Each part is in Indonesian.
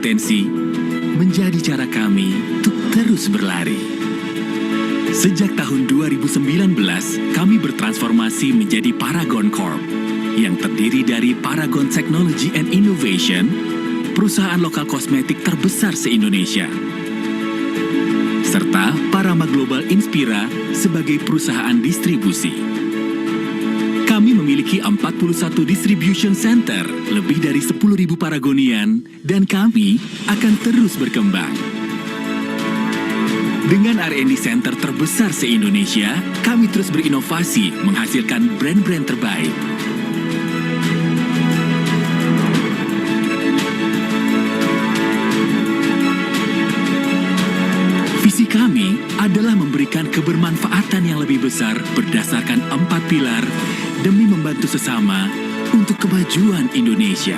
Tensi menjadi cara kami untuk terus berlari. Sejak tahun 2019, kami bertransformasi menjadi Paragon Corp yang terdiri dari Paragon Technology and Innovation, perusahaan lokal kosmetik terbesar se-Indonesia, serta Parama Global Inspira sebagai perusahaan distribusi. Kami memiliki 41 distribution center, lebih dari 10.000 Paragonian, dan kami akan terus berkembang. Dengan R&D center terbesar se-Indonesia, kami terus berinovasi menghasilkan brand-brand terbaik. Visi kami adalah memberikan kebermanfaatan yang lebih besar berdasarkan 4 pilar demi membantu sesama untuk kemajuan Indonesia.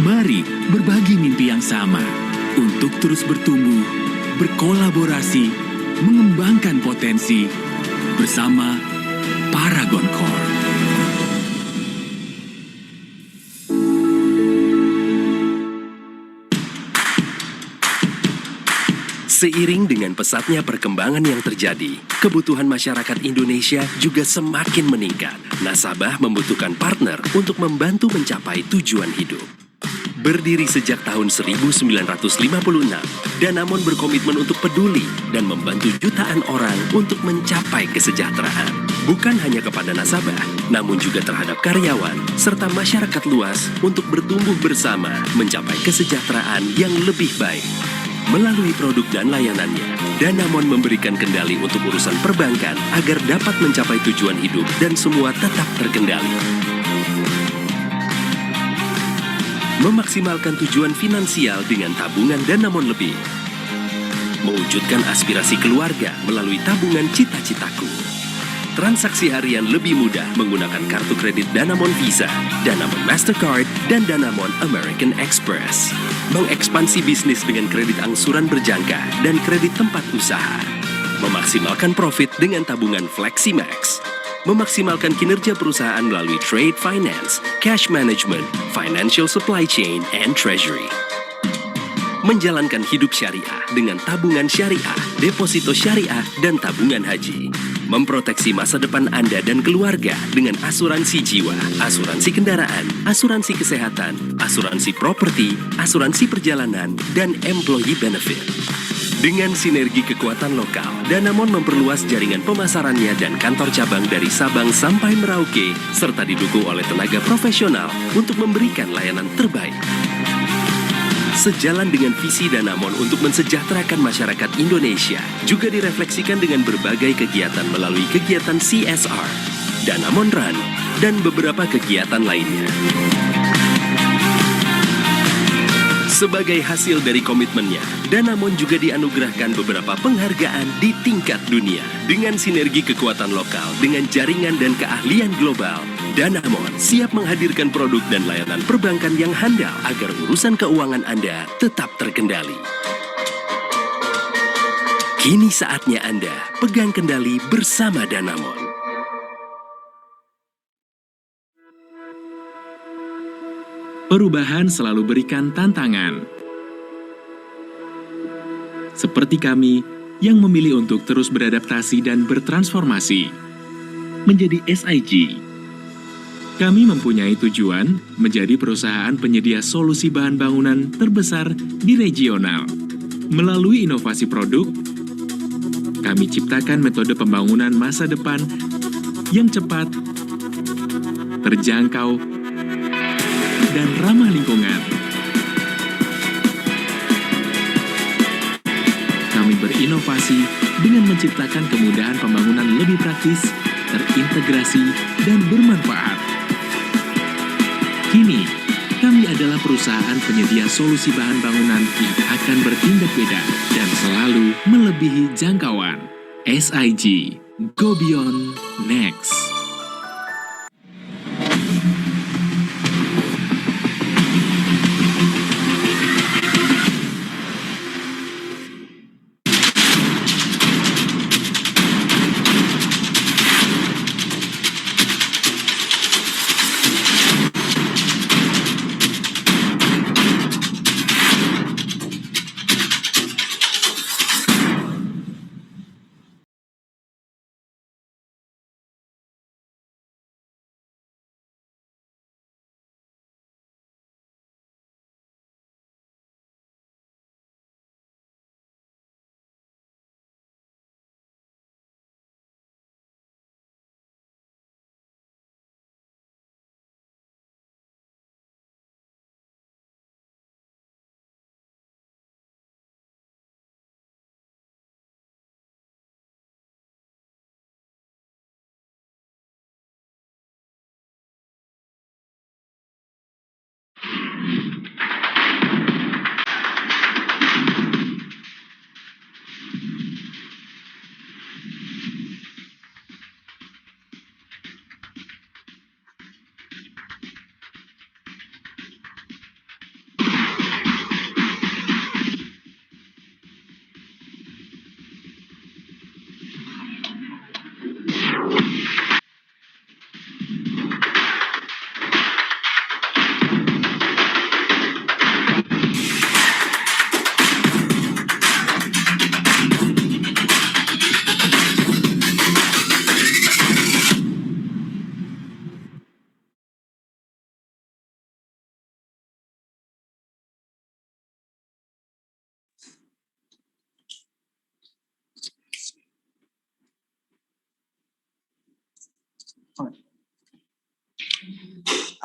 Mari berbagi mimpi yang sama untuk terus bertumbuh, berkolaborasi, mengembangkan potensi bersama Paragon Corp. Seiring dengan pesatnya perkembangan yang terjadi, kebutuhan masyarakat Indonesia juga semakin meningkat. Nasabah membutuhkan partner untuk membantu mencapai tujuan hidup. Berdiri sejak tahun 1956, Danamon berkomitmen untuk peduli dan membantu jutaan orang untuk mencapai kesejahteraan. Bukan hanya kepada nasabah, namun juga terhadap karyawan, serta masyarakat luas untuk bertumbuh bersama mencapai kesejahteraan yang lebih baik. Melalui produk dan layanannya, Danamon memberikan kendali untuk urusan perbankan agar dapat mencapai tujuan hidup dan semua tetap terkendali. Memaksimalkan tujuan finansial dengan tabungan Danamon Lebih. Mewujudkan aspirasi keluarga melalui tabungan cita-citaku. Transaksi harian lebih mudah menggunakan kartu kredit Danamon Visa, Danamon Mastercard, dan Danamon American Express. Mengekspansi bisnis dengan kredit angsuran berjangka dan kredit tempat usaha. Memaksimalkan profit dengan tabungan FlexiMax. Memaksimalkan kinerja perusahaan melalui trade finance, cash management, financial supply chain, and treasury. Menjalankan hidup syariah dengan tabungan syariah, deposito syariah, dan tabungan haji. Memproteksi masa depan Anda dan keluarga dengan asuransi jiwa, asuransi kendaraan, asuransi kesehatan, asuransi properti, asuransi perjalanan, dan employee benefit. Dengan sinergi kekuatan lokal, Danamon memperluas jaringan pemasarannya dan kantor cabang dari Sabang sampai Merauke, serta didukung oleh tenaga profesional untuk memberikan layanan terbaik. Sejalan dengan visi Danamon untuk mensejahterakan masyarakat Indonesia, juga direfleksikan dengan berbagai kegiatan melalui kegiatan CSR, Danamon Run, dan beberapa kegiatan lainnya. Sebagai hasil dari komitmennya, Danamon juga dianugerahkan beberapa penghargaan di tingkat dunia. Dengan sinergi kekuatan lokal dengan jaringan dan keahlian global, Danamon siap menghadirkan produk dan layanan perbankan yang handal agar urusan keuangan Anda tetap terkendali. Kini saatnya Anda pegang kendali bersama Danamon. Perubahan selalu berikan tantangan. Seperti kami yang memilih untuk terus beradaptasi dan bertransformasi menjadi SIG. Kami mempunyai tujuan menjadi perusahaan penyedia solusi bahan bangunan terbesar di regional. Melalui inovasi produk, kami ciptakan metode pembangunan masa depan yang cepat, terjangkau, dan ramah lingkungan. Kami berinovasi dengan menciptakan kemudahan pembangunan lebih praktis, terintegrasi, dan bermanfaat. Kini, kami adalah perusahaan penyedia solusi bahan bangunan yang akan bertindak beda dan selalu melebihi jangkauan. SIG, Go Beyond Next.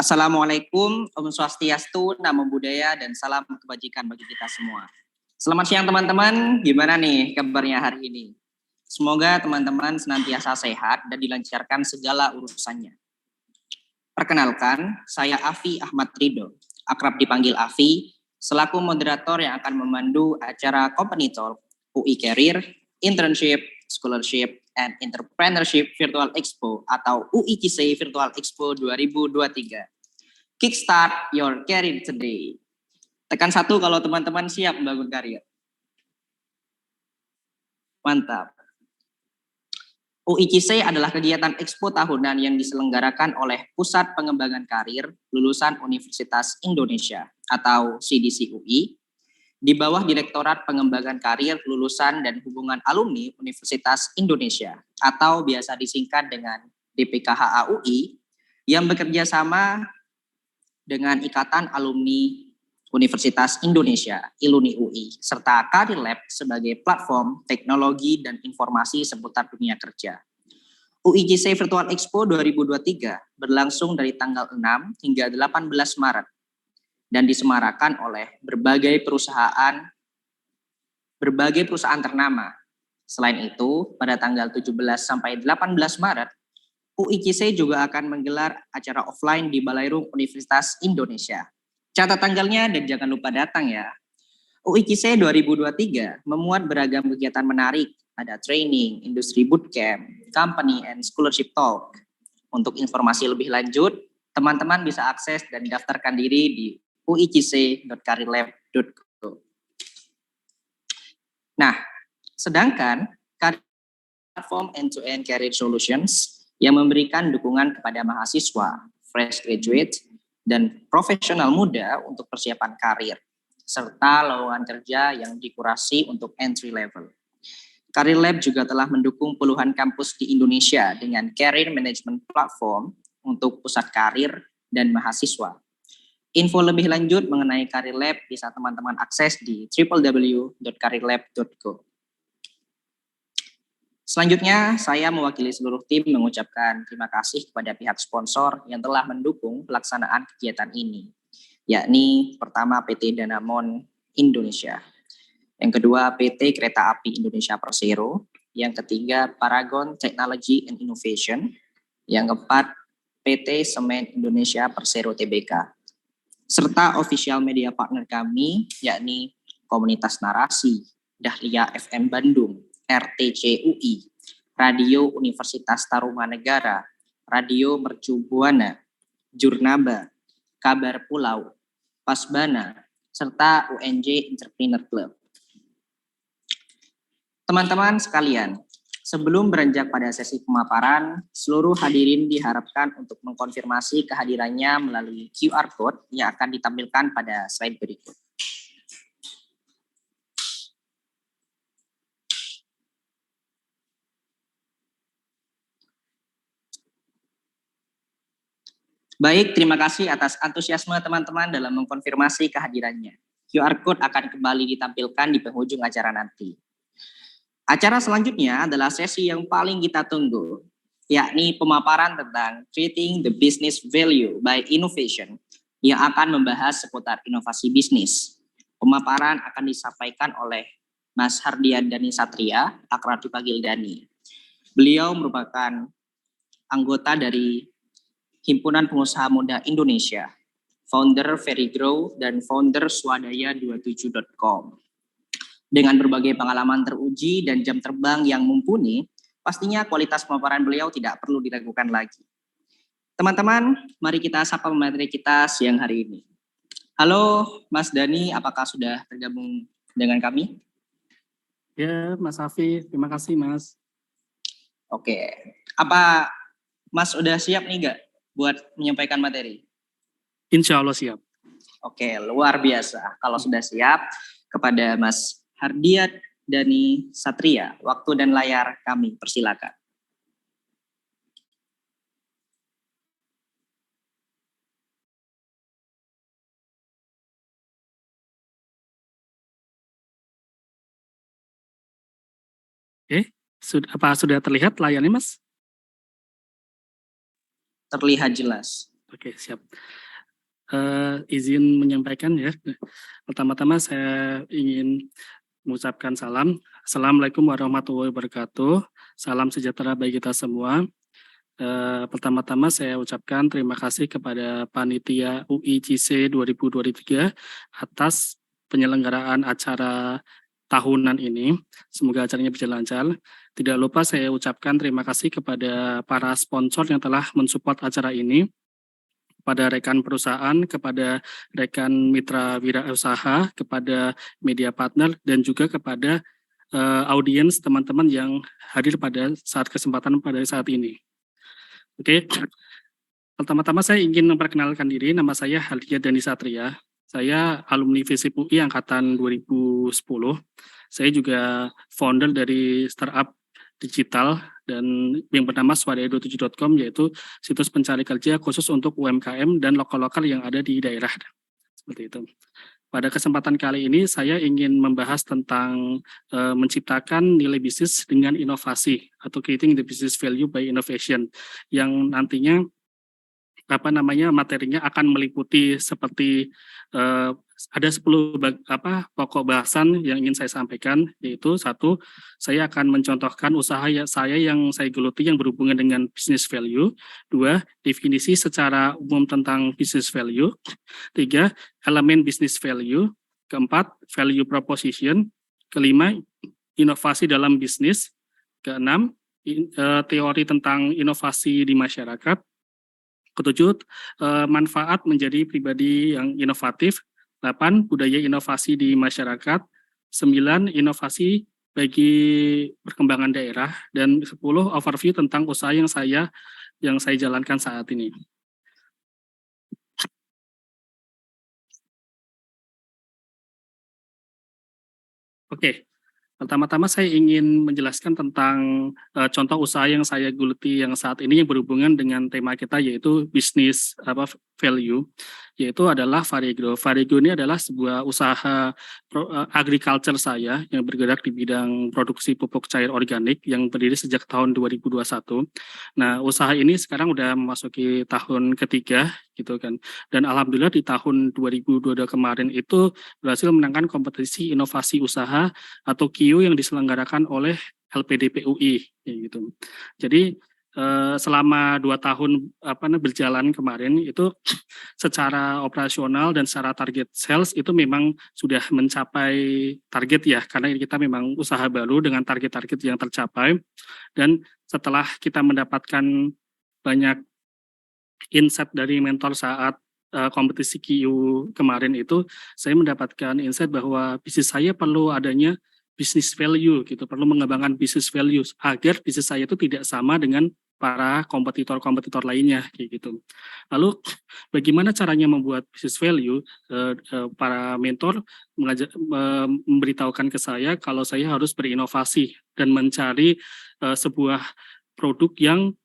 Assalamualaikum, Om Swastiastu, Namo Buddhaya, dan salam kebajikan bagi kita semua. Selamat siang teman-teman, gimana nih kabarnya hari ini? Semoga teman-teman senantiasa sehat dan dilancarkan segala urusannya. Perkenalkan, saya Afi Ahmad Ridho, akrab dipanggil Afi, selaku moderator yang akan memandu acara Company Talk, UI Career, Internship, Scholarship, and Entrepreneurship Virtual Expo atau UICC Virtual Expo 2023. Kickstart your career today. Tekan 1 kalau teman-teman siap membangun karir. Mantap. UICC adalah kegiatan expo tahunan yang diselenggarakan oleh Pusat Pengembangan Karir Lulusan Universitas Indonesia atau CDC UI di bawah Direktorat Pengembangan Karir Lulusan dan Hubungan Alumni Universitas Indonesia atau biasa disingkat dengan DPKHA UI yang bekerja sama dengan Ikatan Alumni Universitas Indonesia, ILUNI UI, serta Career Lab sebagai platform teknologi dan informasi seputar dunia kerja. UICC Virtual Expo 2023 berlangsung dari tanggal 6 hingga 18 Maret dan disemarakan oleh berbagai perusahaan ternama. Selain itu, pada tanggal 17 sampai 18 Maret, UICC juga akan menggelar acara offline di Balairung Universitas Indonesia. Catat tanggalnya dan jangan lupa datang ya. UICC 2023 memuat beragam kegiatan menarik, ada training, industri bootcamp, company and scholarship talk. Untuk informasi lebih lanjut, teman-teman bisa akses dan daftarkan diri di uicc.careerlab.co. Nah, sedangkan platform end-to-end career solutions yang memberikan dukungan kepada mahasiswa, fresh graduate, dan profesional muda untuk persiapan karir, serta lowongan kerja yang dikurasi untuk entry level. Career Lab juga telah mendukung puluhan kampus di Indonesia dengan career management platform untuk pusat karir dan mahasiswa. Info lebih lanjut mengenai Career Lab bisa teman-teman akses di www.careerlab.co. Selanjutnya, saya mewakili seluruh tim mengucapkan terima kasih kepada pihak sponsor yang telah mendukung pelaksanaan kegiatan ini, yakni pertama PT Danamon Indonesia, yang kedua PT Kereta Api Indonesia Persero, yang ketiga Paragon Technology and Innovation, yang keempat PT Semen Indonesia Persero Tbk, serta official media partner kami, yakni Komunitas Narasi, Dahlia FM Bandung, RTC UI, Radio Universitas Tarumanegara, Radio Mercu Buana, Jurnaba, Kabar Pulau, Pasbana, serta UNJ Entrepreneur Club. Teman-teman sekalian, sebelum beranjak pada sesi pemaparan, seluruh hadirin diharapkan untuk mengkonfirmasi kehadirannya melalui QR Code yang akan ditampilkan pada slide berikut. Baik, terima kasih atas antusiasme teman-teman dalam mengkonfirmasi kehadirannya. QR Code akan kembali ditampilkan di penghujung acara nanti. Acara selanjutnya adalah sesi yang paling kita tunggu, yakni pemaparan tentang Creating the Business Value by Innovation yang akan membahas seputar inovasi bisnis. Pemaparan akan disampaikan oleh Mas Hardian Dani Satria, akrab dipanggil Dani. Beliau merupakan anggota dari Himpunan Pengusaha Muda Indonesia, founder Verigrow, dan founder swadaya27.com. Dengan berbagai pengalaman teruji dan jam terbang yang mumpuni, pastinya kualitas pemaparan beliau tidak perlu diragukan lagi. Teman-teman, mari kita sapa pemateri kita siang hari ini. Halo Mas Dani, apakah sudah tergabung dengan kami? Ya, Mas Afi, terima kasih Mas. Oke, apa Mas udah siap nih nggak buat menyampaikan materi? Insya Allah siap. Oke, luar biasa. Kalau sudah siap, kepada Mas Hardian Dani Satria, waktu dan layar kami persilakan. Sudah terlihat layarnya Mas? Terlihat jelas. Oke, siap. izin menyampaikan ya. Pertama-tama saya ingin mengucapkan salam. Assalamualaikum warahmatullahi wabarakatuh. Salam sejahtera bagi kita semua. Pertama-tama saya ucapkan terima kasih kepada Panitia UICC 2023 atas penyelenggaraan acara tahunan ini. Semoga acaranya berjalan lancar. Tidak lupa saya ucapkan terima kasih kepada para sponsor yang telah mensupport acara ini, kepada rekan perusahaan, kepada rekan mitra wirausaha, kepada media partner, dan juga kepada audiens teman-teman yang hadir pada saat kesempatan pada saat ini. Oke, pertama-tama saya ingin memperkenalkan diri. Nama saya Haldia Dani Satria. Saya alumni FISIP UI angkatan 2010. Saya juga founder dari startup digital dan yang bernama swadaya27.com, yaitu situs pencari kerja khusus untuk UMKM dan lokal-lokal yang ada di daerah. Seperti itu. Pada kesempatan kali ini saya ingin membahas tentang menciptakan nilai bisnis dengan inovasi atau creating the business value by innovation, yang nantinya materinya akan meliputi seperti ada 10 pokok bahasan yang ingin saya sampaikan, yaitu 1, saya akan mencontohkan usaha saya yang saya geluti yang berhubungan dengan business value. 2, definisi secara umum tentang business value. 3, elemen business value. 4, value proposition. 5, inovasi dalam bisnis. 6, teori tentang inovasi di masyarakat. 7, manfaat menjadi pribadi yang inovatif. 8, budaya inovasi di masyarakat. 9, inovasi bagi perkembangan daerah. Dan 10, overview tentang usaha yang saya jalankan saat ini. Oke. Pertama-tama saya ingin menjelaskan tentang contoh usaha yang saya geluti yang saat ini yang berhubungan dengan tema kita, yaitu bisnis value, yaitu adalah Varegro. Varegro ini adalah sebuah usaha agriculture saya yang bergerak di bidang produksi pupuk cair organik yang berdiri sejak tahun 2021. Nah, usaha ini sekarang udah memasuki tahun ketiga gitu kan. Dan alhamdulillah di tahun 2022 kemarin itu berhasil menangkan kompetisi inovasi usaha atau KIU yang diselenggarakan oleh LPDP UI gitu. Jadi selama 2 tahun berjalan kemarin itu secara operasional dan secara target sales itu memang sudah mencapai target ya, karena kita memang usaha baru dengan target-target yang tercapai. Dan setelah kita mendapatkan banyak insight dari mentor saat kompetisi KIU kemarin itu, saya mendapatkan insight bahwa bisnis saya perlu adanya business value gitu, perlu mengembangkan business values agar bisnis saya itu tidak sama dengan para kompetitor-kompetitor lainnya kayak gitu. Lalu bagaimana caranya membuat business value? Para mentor memberitahukan ke saya kalau saya harus berinovasi dan mencari sebuah produk yang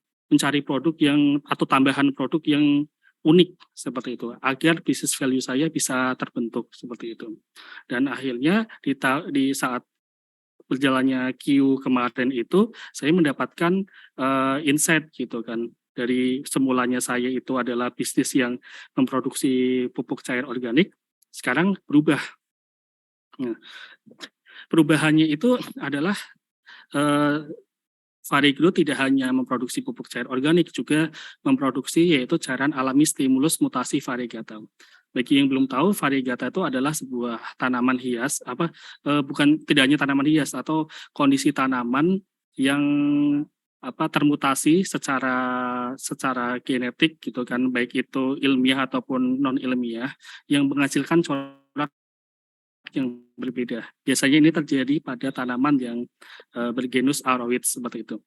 atau tambahan produk yang unik seperti itu agar business value saya bisa terbentuk seperti itu. Dan akhirnya di saat berjalannya Q kemarin itu saya mendapatkan insight gitu kan. Dari semulanya saya itu adalah bisnis yang memproduksi pupuk cair organik, sekarang berubah. Nah, perubahannya itu adalah Varegro tidak hanya memproduksi pupuk cair organik, juga memproduksi yaitu cairan alami stimulus mutasi variegata. Bagi yang belum tahu, variegata itu adalah sebuah tanaman hias, tidak hanya tanaman hias atau kondisi tanaman yang termutasi secara genetik gitu kan, baik itu ilmiah ataupun non ilmiah, yang menghasilkan corak yang berbeda. Biasanya ini terjadi pada tanaman yang bergenus Aroid seperti itu.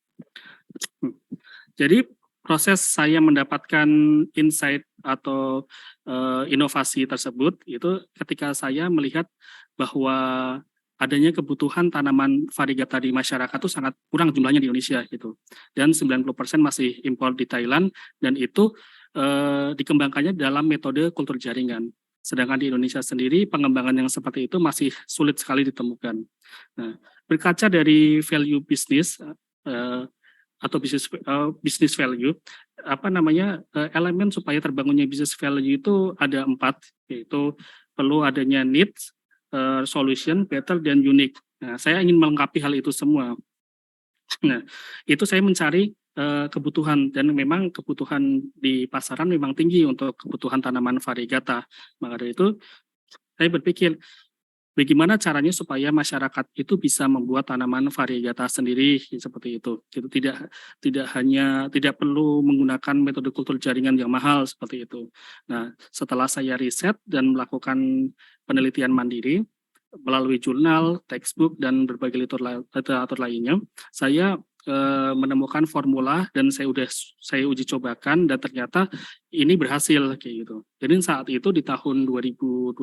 Jadi proses saya mendapatkan insight atau inovasi tersebut itu ketika saya melihat bahwa adanya kebutuhan tanaman variegata di masyarakat itu sangat kurang jumlahnya di Indonesia gitu. Dan 90% masih impor di Thailand, dan itu dikembangkannya dalam metode kultur jaringan. Sedangkan di Indonesia sendiri pengembangan yang seperti itu masih sulit sekali ditemukan. Nah, berkaca dari value bisnis, atau business value, elemen supaya terbangunnya business value itu ada 4, yaitu perlu adanya needs, solution, better, dan unique. Nah, saya ingin melengkapi hal itu semua. Nah, itu saya mencari kebutuhan, dan memang kebutuhan di pasaran memang tinggi untuk kebutuhan tanaman variegata. Maka dari itu saya berpikir bagaimana caranya supaya masyarakat itu bisa membuat tanaman variegata sendiri seperti itu. Itu tidak perlu menggunakan metode kultur jaringan yang mahal seperti itu. Nah, setelah saya riset dan melakukan penelitian mandiri melalui jurnal, textbook, dan berbagai literatur lainnya, saya menemukan formula dan saya uji cobakan, dan ternyata ini berhasil kayak gitu. Jadi saat itu di tahun 2022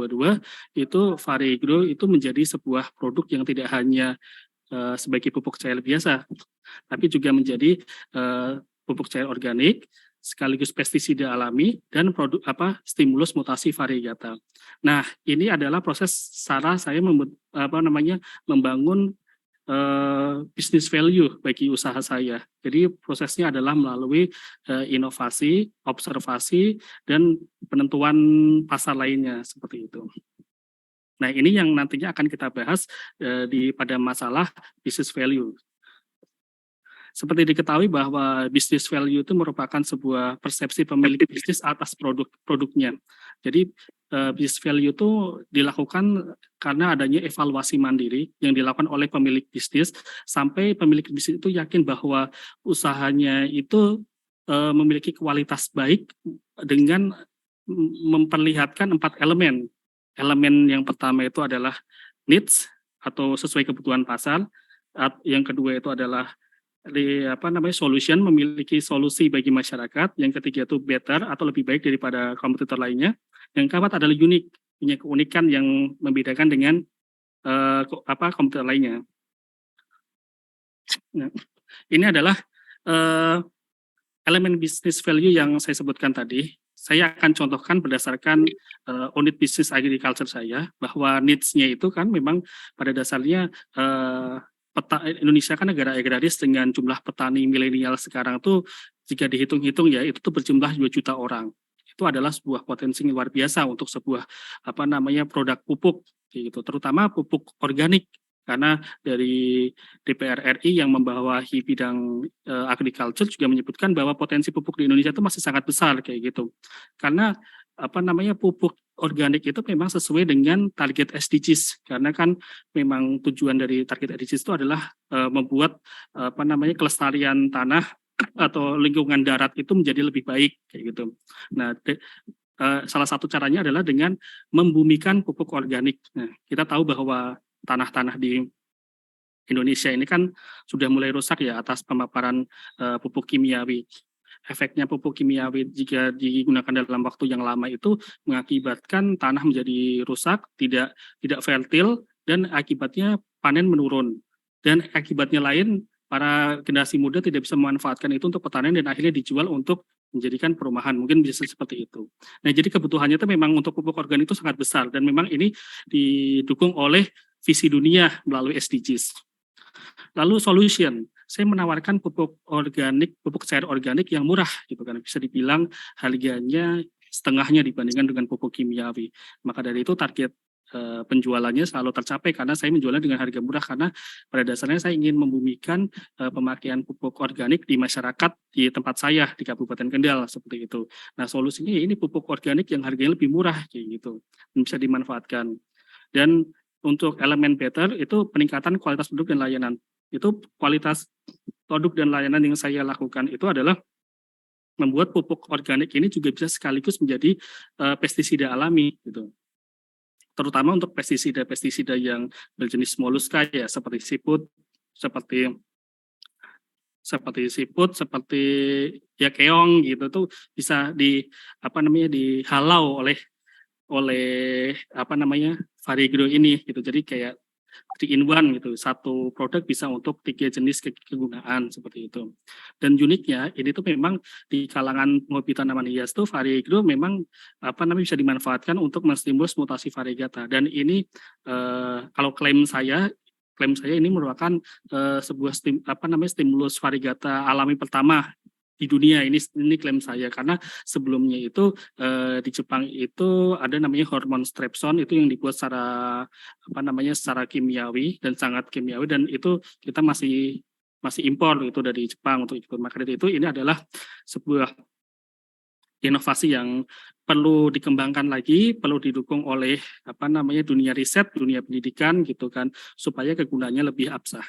itu Varigrow itu menjadi sebuah produk yang tidak hanya sebagai pupuk cair biasa, tapi juga menjadi pupuk cair organik sekaligus pestisida alami dan produk stimulus mutasi variegata. Nah, ini adalah proses cara saya membangun business value bagi usaha saya. Jadi prosesnya adalah melalui inovasi, observasi, dan penentuan pasar lainnya seperti itu. Nah, ini yang nantinya akan kita bahas pada masalah business value. Seperti diketahui bahwa business value itu merupakan sebuah persepsi pemilik bisnis atas produknya. Jadi business value itu dilakukan karena adanya evaluasi mandiri yang dilakukan oleh pemilik bisnis sampai pemilik bisnis itu yakin bahwa usahanya itu memiliki kualitas baik dengan memperlihatkan 4 elemen. Elemen yang pertama itu adalah needs atau sesuai kebutuhan pasar. Yang kedua itu adalah solution, memiliki solusi bagi masyarakat. Yang ketiga itu better atau lebih baik daripada kompetitor lainnya. Yang keempat adalah unique, punya keunikan yang membedakan dengan kompetitor lainnya. Nah, ini adalah elemen business value yang saya sebutkan tadi. Saya akan contohkan berdasarkan unit bisnis agriculture saya, bahwa needs-nya itu kan memang pada dasarnya Indonesia kan negara agraris dengan jumlah petani milenial sekarang tuh jika dihitung-hitung ya itu tuh berjumlah 2 juta orang. Itu adalah sebuah potensi luar biasa untuk sebuah produk pupuk gitu, terutama pupuk organik, karena dari DPR RI yang membawahi bidang agriculture juga menyebutkan bahwa potensi pupuk di Indonesia itu masih sangat besar kayak gitu. Karena pupuk organik itu memang sesuai dengan target SDGs, karena kan memang tujuan dari target SDGs itu adalah membuat kelestarian tanah atau lingkungan darat itu menjadi lebih baik kayak gitu. Nah, salah satu caranya adalah dengan membumikan pupuk organik. Nah, kita tahu bahwa tanah-tanah di Indonesia ini kan sudah mulai rusak ya atas pemaparan pupuk kimiawi. Efeknya pupuk kimiawi jika digunakan dalam waktu yang lama itu mengakibatkan tanah menjadi rusak, tidak fertil, dan akibatnya panen menurun. Dan akibatnya lain, para generasi muda tidak bisa memanfaatkan itu untuk pertanian dan akhirnya dijual untuk menjadikan perumahan. Mungkin bisa seperti itu. Nah, jadi kebutuhannya itu memang untuk pupuk organik itu sangat besar, dan memang ini didukung oleh visi dunia melalui SDGs. Lalu solution, saya menawarkan pupuk cair organik yang murah gitu kan, bisa dibilang harganya setengahnya dibandingkan dengan pupuk kimiawi. Maka dari itu target penjualannya selalu tercapai karena saya menjualnya dengan harga murah, karena pada dasarnya saya ingin membumikan pemakaian pupuk organik di masyarakat di tempat saya di Kabupaten Kendal seperti itu. Nah, solusinya ini pupuk organik yang harganya lebih murah kayak gitu, dan bisa dimanfaatkan. Dan untuk elemen better itu peningkatan kualitas produk dan layanan. Itu kualitas produk dan layanan yang saya lakukan itu adalah membuat pupuk organik ini juga bisa sekaligus menjadi pestisida alami gitu. Terutama untuk pestisida yang berjenis moluska ya, seperti siput, seperti ya keong gitu tuh bisa dihalau oleh Varigrow ini gitu. Jadi kayak 3-in-1 gitu. Satu produk bisa untuk 3 jenis kegunaan seperti itu. Dan uniknya ini tuh memang di kalangan hobi tanaman hias tuh Varigrow memang bisa dimanfaatkan untuk menstimulus mutasi variegata. Dan ini kalau klaim saya klaim saya ini merupakan sebuah stimulus variegata alami pertama di dunia. Ini klaim saya, karena sebelumnya itu di Jepang itu ada namanya hormon strepson, itu yang dibuat secara kimiawi dan sangat kimiawi, dan itu kita masih impor itu dari Jepang untuk ikut market itu. Ini adalah sebuah inovasi yang perlu dikembangkan lagi, perlu didukung oleh dunia riset, dunia pendidikan gitu kan, supaya kegunaannya lebih absah.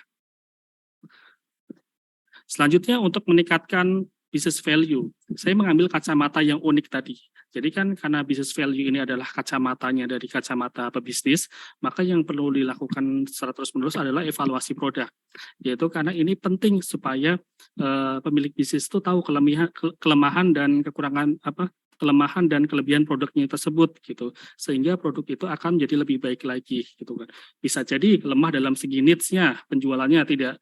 Selanjutnya, untuk meningkatkan business value, saya mengambil kacamata yang unik tadi. Jadi kan karena business value ini adalah kacamatanya dari kacamata pebisnis, maka yang perlu dilakukan secara terus-menerus adalah evaluasi produk. Yaitu karena ini penting supaya pemilik bisnis itu tahu kelemahan dan kekurangan kelemahan dan kelebihan produknya tersebut gitu, sehingga produk itu akan menjadi lebih baik lagi gitu kan. Bisa jadi lemah dalam segi needs-nya, penjualannya tidak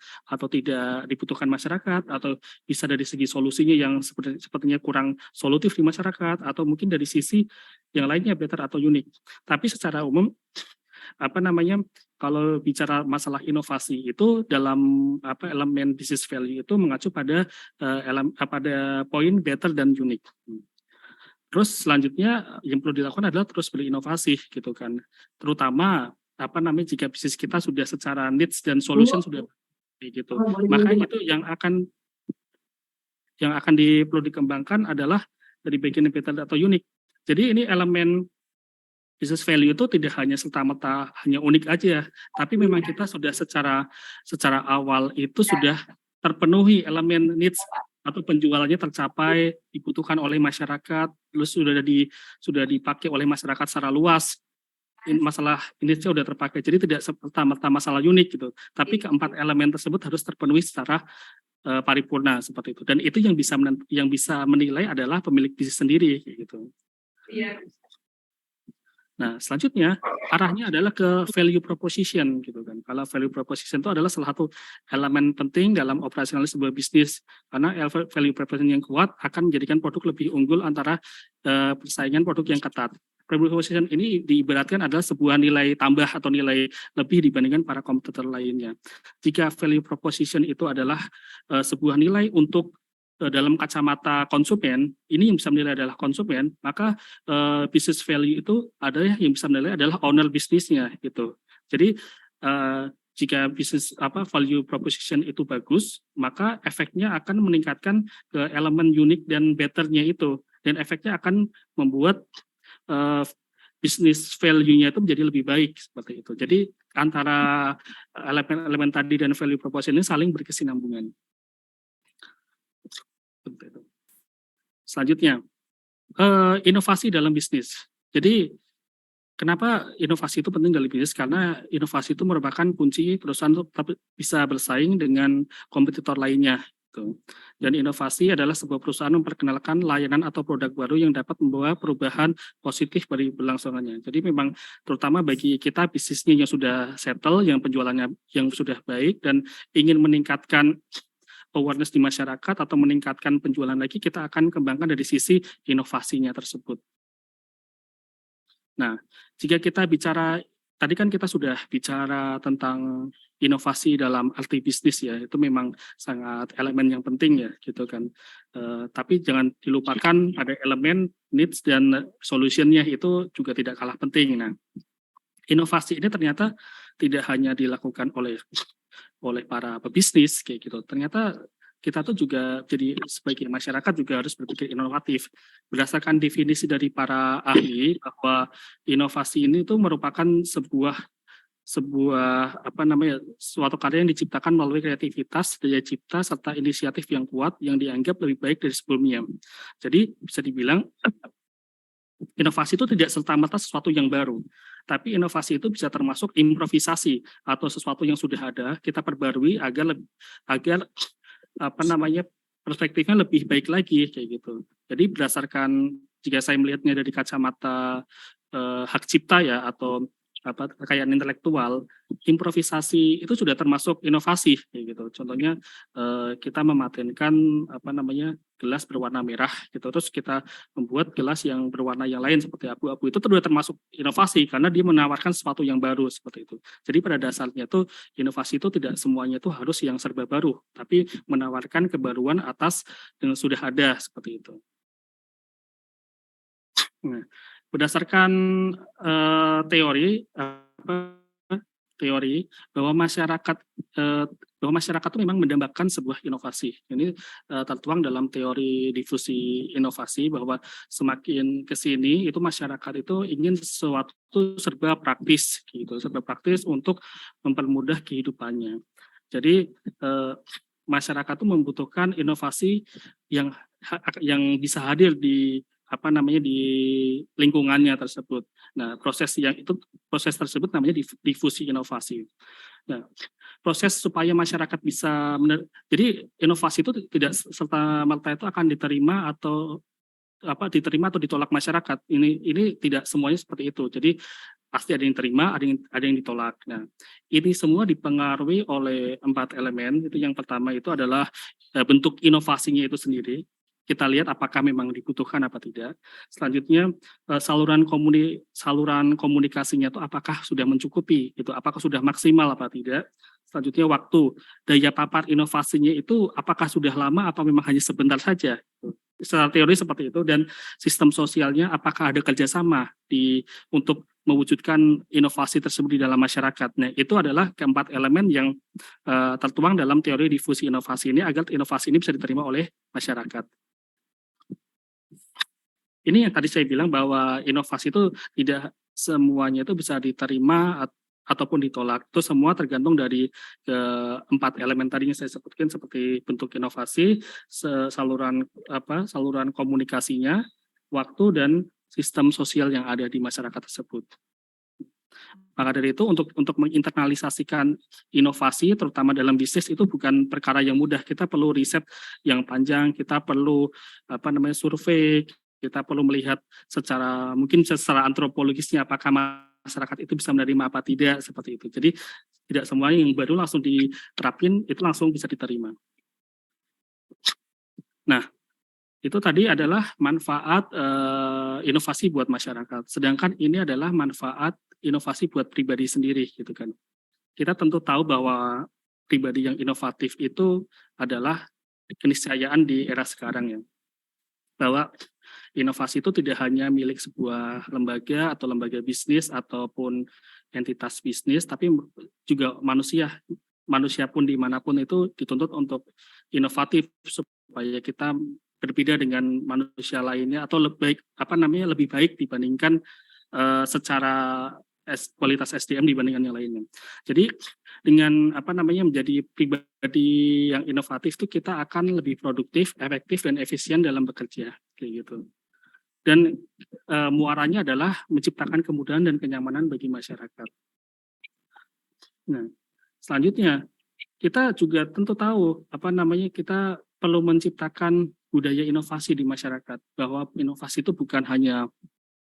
dibutuhkan masyarakat, atau bisa dari segi solusinya yang sepertinya kurang solutif di masyarakat, atau mungkin dari sisi yang lainnya better atau unik. Tapi secara umum kalau bicara masalah inovasi itu dalam elemen business value itu mengacu pada poin better dan unik. Terus selanjutnya yang perlu dilakukan adalah terus berinovasi gitu kan. Terutama jika bisnis kita sudah secara needs dan solution sudah gitu. Maka itu yang akan perlu dikembangkan adalah dari bagian better atau unik. Jadi ini elemen business value itu tidak hanya serta-merta hanya unik aja, tapi memang kita sudah secara awal itu sudah terpenuhi elemen needs atau penjualannya tercapai, dibutuhkan oleh masyarakat, terus sudah dipakai oleh masyarakat secara luas. Masalah ini sudah terpakai, jadi tidak serta-merta masalah unik gitu. Tapi keempat elemen tersebut harus terpenuhi secara paripurna seperti itu. Dan itu yang bisa menilai adalah pemilik bisnis sendiri gitu. Iya. Nah, selanjutnya arahnya adalah ke value proposition gitu kan. Kalau value proposition itu adalah salah satu elemen penting dalam operasional sebuah bisnis, karena value proposition yang kuat akan menjadikan produk lebih unggul antara persaingan produk yang ketat. Value proposition ini diibaratkan adalah sebuah nilai tambah atau nilai lebih dibandingkan para kompetitor lainnya. Jika value proposition itu adalah sebuah nilai untuk dalam kacamata konsumen, ini yang bisa menilai adalah konsumen, maka business value itu adalah yang bisa menilai adalah owner bisnisnya gitu. Jadi jika bisnis value proposition itu bagus, maka efeknya akan meningkatkan ke elemen unik dan better-nya itu, dan efeknya akan membuat business value-nya itu menjadi lebih baik seperti itu. Jadi antara elemen tadi dan value proposition ini saling berkesinambungan. Selanjutnya, inovasi dalam bisnis. Jadi, kenapa inovasi itu penting dalam bisnis? Karena inovasi itu merupakan kunci perusahaan untuk tetap bisa bersaing dengan kompetitor lainnya. Gitu. Dan inovasi adalah sebuah perusahaan memperkenalkan layanan atau produk baru yang dapat membawa perubahan positif bagi berlangsungannya. Jadi memang terutama bagi kita bisnisnya yang sudah settle, yang penjualannya yang sudah baik, dan ingin meningkatkan awareness di masyarakat atau meningkatkan penjualan lagi, kita akan kembangkan dari sisi inovasinya tersebut. Nah, jika kita bicara, tadi kan kita sudah bicara tentang inovasi dalam arti bisnis ya, itu memang sangat elemen yang penting ya, gitu kan. Tapi jangan dilupakan ada elemen needs dan solution-nya itu juga tidak kalah penting. Nah, inovasi ini ternyata tidak hanya dilakukan oleh para pebisnis kayak gitu. Ternyata kita tuh juga jadi sebagai masyarakat juga harus berpikir inovatif. Berdasarkan definisi dari para ahli bahwa inovasi ini tuh merupakan suatu karya yang diciptakan melalui kreativitas, daya cipta serta inisiatif yang kuat yang dianggap lebih baik dari sebelumnya. Jadi bisa dibilang inovasi itu tidak serta-merta sesuatu yang baru, tapi inovasi itu bisa termasuk improvisasi atau sesuatu yang sudah ada kita perbarui agar perspektifnya lebih baik lagi kayak gitu. Jadi berdasarkan jika saya melihatnya dari kacamata hak cipta ya atau kekayaan intelektual, improvisasi itu sudah termasuk inovasi kayak gitu. Contohnya kita mematenkan gelas berwarna merah gitu, terus kita membuat gelas yang berwarna yang lain seperti abu-abu, itu sudah termasuk inovasi karena dia menawarkan sesuatu yang baru seperti itu. Jadi pada dasarnya tuh inovasi itu tidak semuanya tuh harus yang serba baru, tapi menawarkan kebaruan atas yang sudah ada seperti itu. Nah, berdasarkan teori bahwa masyarakat itu memang mendambakan sebuah inovasi. Ini tertuang dalam teori difusi inovasi bahwa semakin ke sini itu masyarakat itu ingin sesuatu serba praktis gitu, serba praktis untuk mempermudah kehidupannya. Jadi masyarakat itu membutuhkan inovasi yang bisa hadir di di lingkungannya tersebut. Nah, proses tersebut namanya difusi inovasi. Nah, proses supaya masyarakat bisa jadi inovasi itu tidak serta merta itu akan diterima atau ditolak masyarakat. Ini tidak semuanya seperti itu. Jadi pasti ada yang diterima, ada yang ditolak. Nah, ini semua dipengaruhi oleh 4 elemen. Itu yang pertama itu adalah bentuk inovasinya itu sendiri. Kita lihat apakah memang dibutuhkan apa tidak. Selanjutnya saluran komunikasinya itu apakah sudah mencukupi, itu apakah sudah maksimal apa tidak. Selanjutnya waktu, daya papar inovasinya itu apakah sudah lama atau memang hanya sebentar saja. Secara teori seperti itu. Dan sistem sosialnya apakah ada kerjasama untuk mewujudkan inovasi tersebut di dalam masyarakat. Nah, itu adalah keempat elemen yang tertuang dalam teori difusi inovasi ini agar inovasi ini bisa diterima oleh masyarakat. Ini yang tadi saya bilang bahwa inovasi itu tidak semuanya itu bisa diterima ataupun ditolak. Itu semua tergantung dari keempat elemen tadi yang saya sebutkan seperti bentuk inovasi, saluran komunikasinya, waktu dan sistem sosial yang ada di masyarakat tersebut. Maka dari itu untuk menginternalisasikan inovasi terutama dalam bisnis itu bukan perkara yang mudah. Kita perlu riset yang panjang, kita perlu survei, kita perlu melihat secara antropologisnya apakah masyarakat itu bisa menerima apa tidak seperti itu. Jadi tidak semuanya yang baru langsung diterapin itu langsung bisa diterima. Nah, itu tadi adalah manfaat inovasi buat masyarakat. Sedangkan ini adalah manfaat inovasi buat pribadi sendiri gitu kan. Kita tentu tahu bahwa pribadi yang inovatif itu adalah keniscayaan di era sekarang ya. Bahwa inovasi itu tidak hanya milik sebuah lembaga atau lembaga bisnis ataupun entitas bisnis, tapi juga manusia pun dimanapun itu dituntut untuk inovatif supaya kita berbeda dengan manusia lainnya atau lebih baik dibandingkan secara kualitas SDM dibandingkan yang lainnya. Jadi dengan menjadi pribadi yang inovatif itu kita akan lebih produktif, efektif dan efisien dalam bekerja kayak gitu. Dan muaranya adalah menciptakan kemudahan dan kenyamanan bagi masyarakat. Nah, selanjutnya kita juga tentu tahu kita perlu menciptakan budaya inovasi di masyarakat, bahwa inovasi itu bukan hanya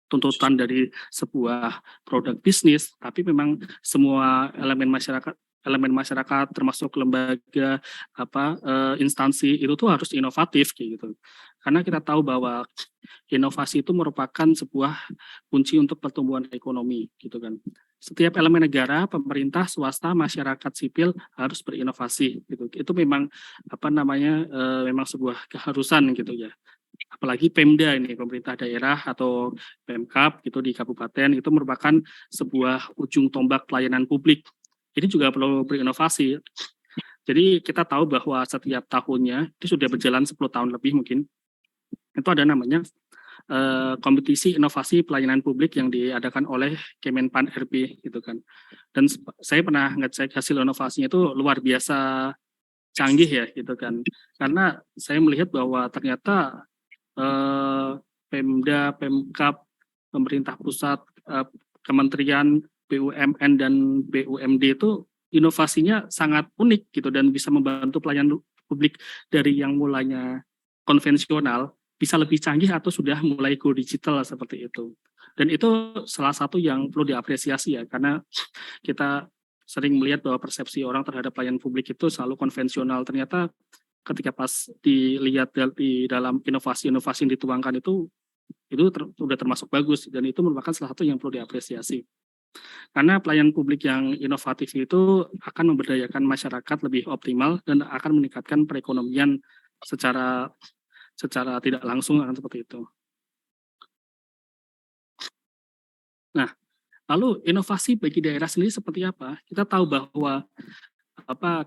tuntutan dari sebuah produk bisnis, tapi memang semua elemen masyarakat termasuk lembaga instansi itu tuh harus inovatif kayak gitu. Karena kita tahu bahwa inovasi itu merupakan sebuah kunci untuk pertumbuhan ekonomi gitu kan. Setiap elemen negara, pemerintah, swasta, masyarakat sipil harus berinovasi gitu. Itu memang memang sebuah keharusan gitu ya. Apalagi Pemda ini, pemerintah daerah atau Pemkab gitu di kabupaten itu merupakan sebuah ujung tombak pelayanan publik. Ini juga perlu berinovasi. Jadi kita tahu bahwa setiap tahunnya itu sudah berjalan 10 tahun lebih mungkin. Itu ada namanya kompetisi inovasi pelayanan publik yang diadakan oleh Kemenpan RB gitu kan. Dan saya pernah ngecek hasil inovasinya itu luar biasa canggih ya gitu kan. Karena saya melihat bahwa ternyata Pemda, Pemkab, pemerintah pusat, kementerian, BUMN dan BUMD itu inovasinya sangat unik gitu dan bisa membantu pelayanan publik dari yang mulanya konvensional bisa lebih canggih atau sudah mulai go digital seperti itu. Dan itu salah satu yang perlu diapresiasi ya, karena kita sering melihat bahwa persepsi orang terhadap pelayanan publik itu selalu konvensional. Ternyata ketika pas dilihat di dalam inovasi-inovasi yang dituangkan itu sudah termasuk bagus, dan itu merupakan salah satu yang perlu diapresiasi. Karena pelayanan publik yang inovatif itu akan memberdayakan masyarakat lebih optimal dan akan meningkatkan perekonomian secara tidak langsung, akan seperti itu. Nah, lalu inovasi bagi daerah sendiri seperti apa? Kita tahu bahwa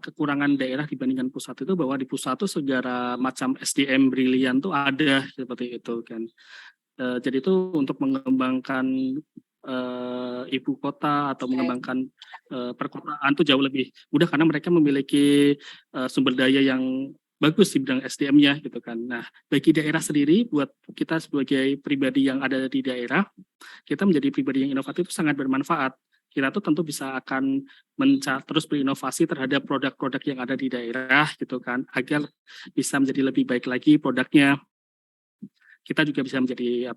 kekurangan daerah dibandingkan pusat itu, bahwa di pusat itu segala macam SDM brilian tuh ada seperti itu kan. Jadi itu untuk mengembangkan ibu kota atau mengembangkan perkotaan itu jauh lebih mudah karena mereka memiliki sumber daya yang bagus di bidang SDM-nya gitu kan. Nah, bagi daerah sendiri, buat kita sebagai pribadi yang ada di daerah, kita menjadi pribadi yang inovatif itu sangat bermanfaat. Kita tuh tentu bisa akan terus berinovasi terhadap produk-produk yang ada di daerah gitu kan, agar bisa menjadi lebih baik lagi produknya. Kita juga bisa menjadi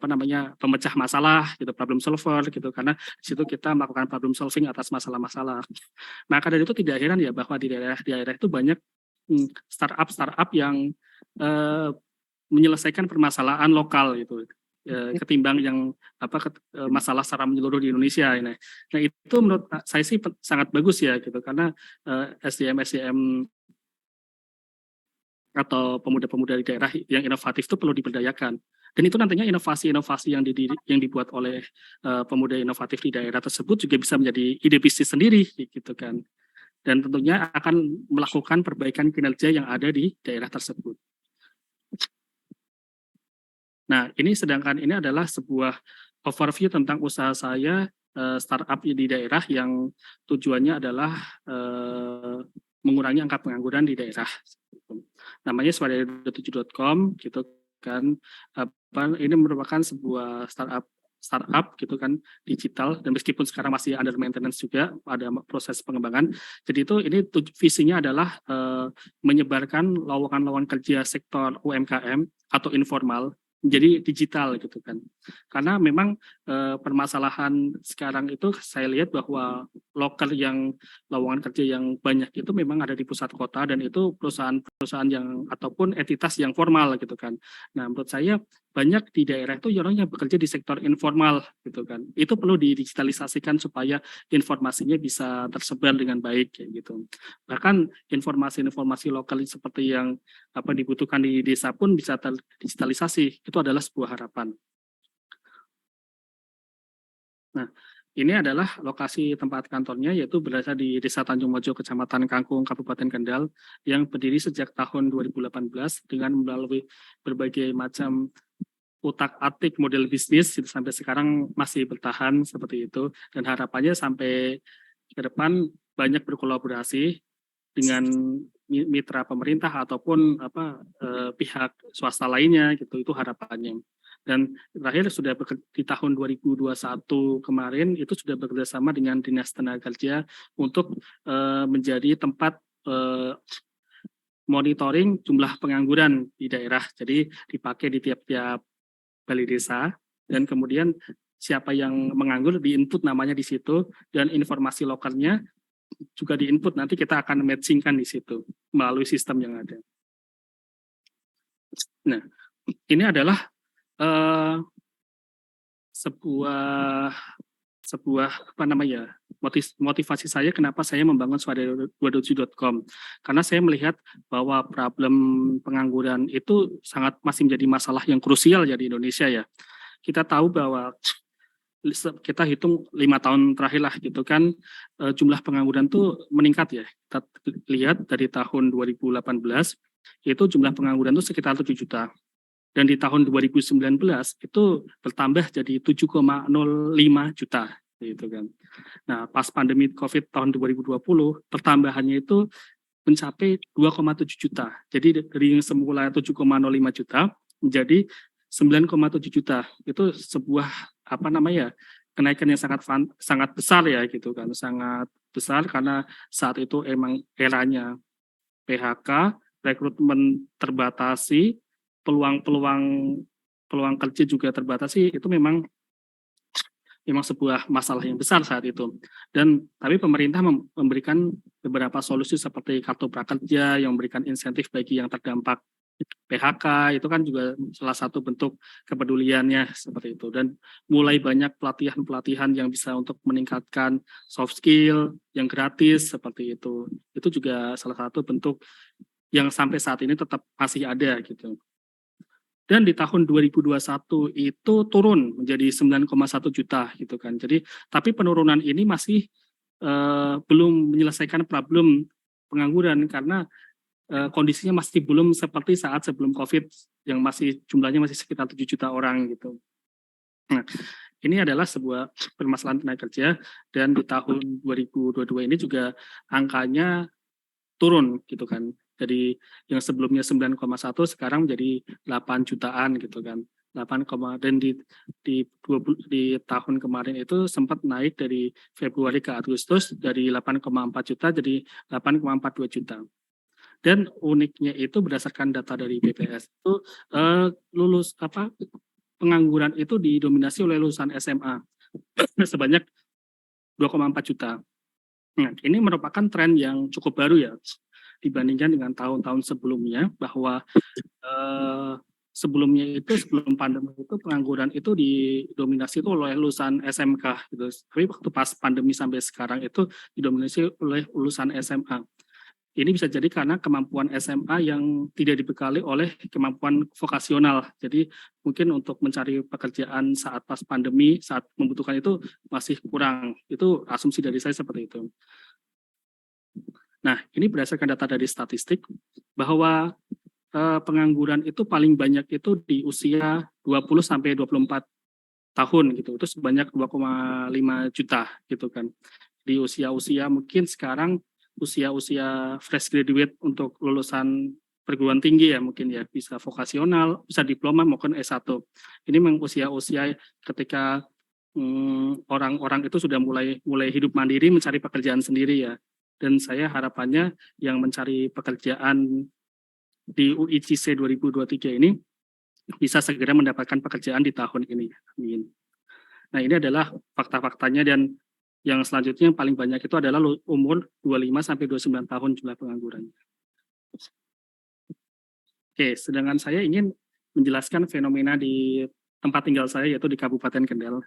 pemecah masalah gitu, problem solver gitu, karena di situ kita melakukan problem solving atas masalah-masalah. Maka dari itu tidak heran ya bahwa di daerah itu banyak startup yang menyelesaikan permasalahan lokal gitu, ketimbang yang masalah secara menyeluruh di Indonesia ini. Nah, itu menurut saya sih sangat bagus ya gitu, karena SDM atau pemuda-pemuda di daerah yang inovatif itu perlu diberdayakan. Dan itu nantinya inovasi-inovasi yang dibuat oleh pemuda inovatif di daerah tersebut juga bisa menjadi ide bisnis sendiri gitu kan. Dan tentunya akan melakukan perbaikan kinerja yang ada di daerah tersebut. Nah, sedangkan ini adalah sebuah overview tentang usaha saya startup di daerah yang tujuannya adalah mengurangi angka pengangguran di daerah. Namanya swadaya27.com gitu kan. Ini merupakan sebuah startup gitu kan, digital, dan meskipun sekarang masih under maintenance juga, ada proses pengembangan. Jadi ini visinya adalah menyebarkan lowongan-lowongan kerja sektor UMKM atau informal menjadi digital gitu kan. Karena memang permasalahan sekarang itu saya lihat bahwa lowongan kerja yang banyak itu memang ada di pusat kota, dan itu perusahaan yang ataupun entitas yang formal gitu kan. Nah, menurut saya banyak di daerah itu orang yang bekerja di sektor informal gitu kan. Itu perlu didigitalisasikan supaya informasinya bisa tersebar dengan baik kayak gitu. Bahkan informasi-informasi lokal seperti yang dibutuhkan di desa pun bisa terdigitalisasi. Itu adalah sebuah harapan. Nah, ini adalah lokasi tempat kantornya, yaitu berada di Desa Tanjung Mojo, Kecamatan Kangkung, Kabupaten Kendal, yang berdiri sejak tahun 2018 dengan melalui berbagai macam utak-atik model bisnis sampai sekarang masih bertahan seperti itu, dan harapannya sampai ke depan banyak berkolaborasi dengan mitra pemerintah ataupun pihak swasta lainnya gitu, itu harapannya. Dan terakhir sudah di tahun 2021 kemarin itu sudah bekerjasama dengan Dinas Tenaga Kerja untuk menjadi tempat monitoring jumlah pengangguran di daerah. Jadi dipakai di tiap-tiap balai desa, dan kemudian siapa yang menganggur di-input namanya di situ, dan informasi lokalnya juga di-input, nanti kita akan matchingkan di situ melalui sistem yang ada. Nah, ini adalah sebuah motivasi saya kenapa saya membangun swadaya27.com, karena saya melihat bahwa problem pengangguran itu masih menjadi masalah yang krusial ya di Indonesia ya. Kita tahu bahwa kita hitung 5 tahun terakhir lah gitu kan, jumlah pengangguran tuh meningkat ya. Kita lihat dari tahun 2018 itu jumlah pengangguran itu sekitar 7 juta. Dan di tahun 2019 itu bertambah jadi 7,05 juta gitu kan. Nah, pas pandemi Covid tahun 2020, pertambahannya itu mencapai 2,7 juta. Jadi dari yang semula 7,05 juta menjadi 9,7 juta. Itu sebuah kenaikan yang sangat besar ya gitu kan. Sangat besar karena saat itu emang eranya PHK, rekrutmen terbatasi, peluang kerja juga terbatasi. Itu memang memang sebuah masalah yang besar saat itu. Dan tapi pemerintah memberikan beberapa solusi seperti kartu prakerja yang memberikan insentif bagi yang terdampak PHK, itu kan juga salah satu bentuk kepeduliannya seperti itu. Dan mulai banyak pelatihan-pelatihan yang bisa untuk meningkatkan soft skill yang gratis seperti itu. Itu juga salah satu bentuk yang sampai saat ini tetap masih ada gitu. Dan di tahun 2021 itu turun menjadi 9,1 juta gitu kan. Jadi tapi penurunan ini masih belum menyelesaikan problem pengangguran karena kondisinya masih belum seperti saat sebelum COVID yang masih jumlahnya masih sekitar 7 juta orang gitu. Nah, ini adalah sebuah permasalahan tenaga kerja dan di tahun 2022 ini juga angkanya turun gitu kan. Jadi yang sebelumnya 9,1 sekarang menjadi 8 jutaan gitu kan. 8, dan di tahun kemarin itu sempat naik dari Februari ke Agustus dari 8,4 juta jadi 8,42 juta. Dan uniknya itu berdasarkan data dari BPS itu pengangguran itu didominasi oleh lulusan SMA sebanyak 2,4 juta. Nah, ini merupakan tren yang cukup baru ya dibandingkan dengan tahun-tahun sebelumnya bahwa sebelumnya itu sebelum pandemi itu pengangguran itu didominasi itu oleh lulusan SMK gitu. Tapi waktu pas pandemi sampai sekarang itu didominasi oleh lulusan SMA. Ini bisa jadi karena kemampuan SMA yang tidak dibekali oleh kemampuan vokasional. Jadi mungkin untuk mencari pekerjaan saat pas pandemi, saat membutuhkan itu masih kurang. Itu asumsi dari saya seperti itu. Nah, ini berdasarkan data dari statistik bahwa pengangguran itu paling banyak itu di usia 20 sampai 24 tahun gitu. Itu sebanyak 2,5 juta gitu kan. Di usia-usia mungkin sekarang usia-usia fresh graduate untuk lulusan perguruan tinggi ya mungkin ya, bisa vokasional, bisa diploma maupun S1. Ini memang usia-usia ketika orang-orang itu sudah mulai hidup mandiri, mencari pekerjaan sendiri ya. Dan saya harapannya yang mencari pekerjaan di UICC 2023 ini bisa segera mendapatkan pekerjaan di tahun ini. Amin. Nah, ini adalah fakta-faktanya dan yang selanjutnya yang paling banyak itu adalah umur 25 sampai 29 tahun jumlah pengangguran. Oke, sedangkan saya ingin menjelaskan fenomena di tempat tinggal saya yaitu di Kabupaten Kendal.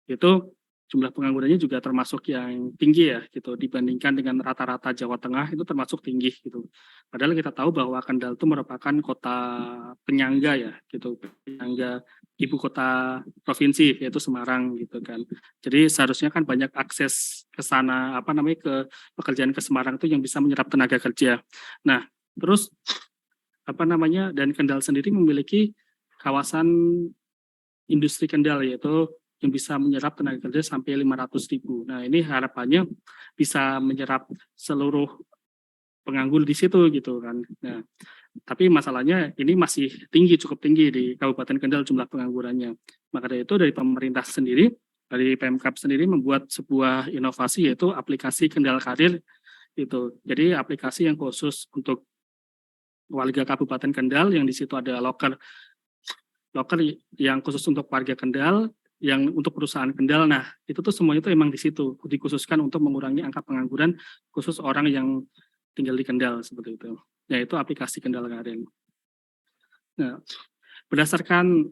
Itu jumlah penganggurannya juga termasuk yang tinggi ya gitu dibandingkan dengan rata-rata Jawa Tengah itu termasuk tinggi gitu. Padahal kita tahu bahwa Kendal itu merupakan kota penyangga ya gitu, penyangga ibu kota provinsi yaitu Semarang gitu kan. Jadi seharusnya kan banyak akses ke sana ke pekerjaan ke Semarang itu yang bisa menyerap tenaga kerja. Nah, terus dan Kendal sendiri memiliki kawasan industri Kendal yaitu yang bisa menyerap tenaga kerja sampai 500.000. Nah, ini harapannya bisa menyerap seluruh penganggur di situ gitu kan. Nah, tapi masalahnya ini masih cukup tinggi di Kabupaten Kendal jumlah penganggurannya. Maka dari itu dari pemerintah sendiri, dari Pemkab sendiri membuat sebuah inovasi yaitu aplikasi Kendal Karir itu. Jadi aplikasi yang khusus untuk warga Kabupaten Kendal yang di situ ada loker yang khusus untuk warga Kendal, yang untuk perusahaan Kendal. Nah, itu tuh semuanya itu emang di situ dikhususkan untuk mengurangi angka pengangguran khusus orang yang tinggal di Kendal seperti itu. Yaitu aplikasi Kendal Karir. Nah, berdasarkan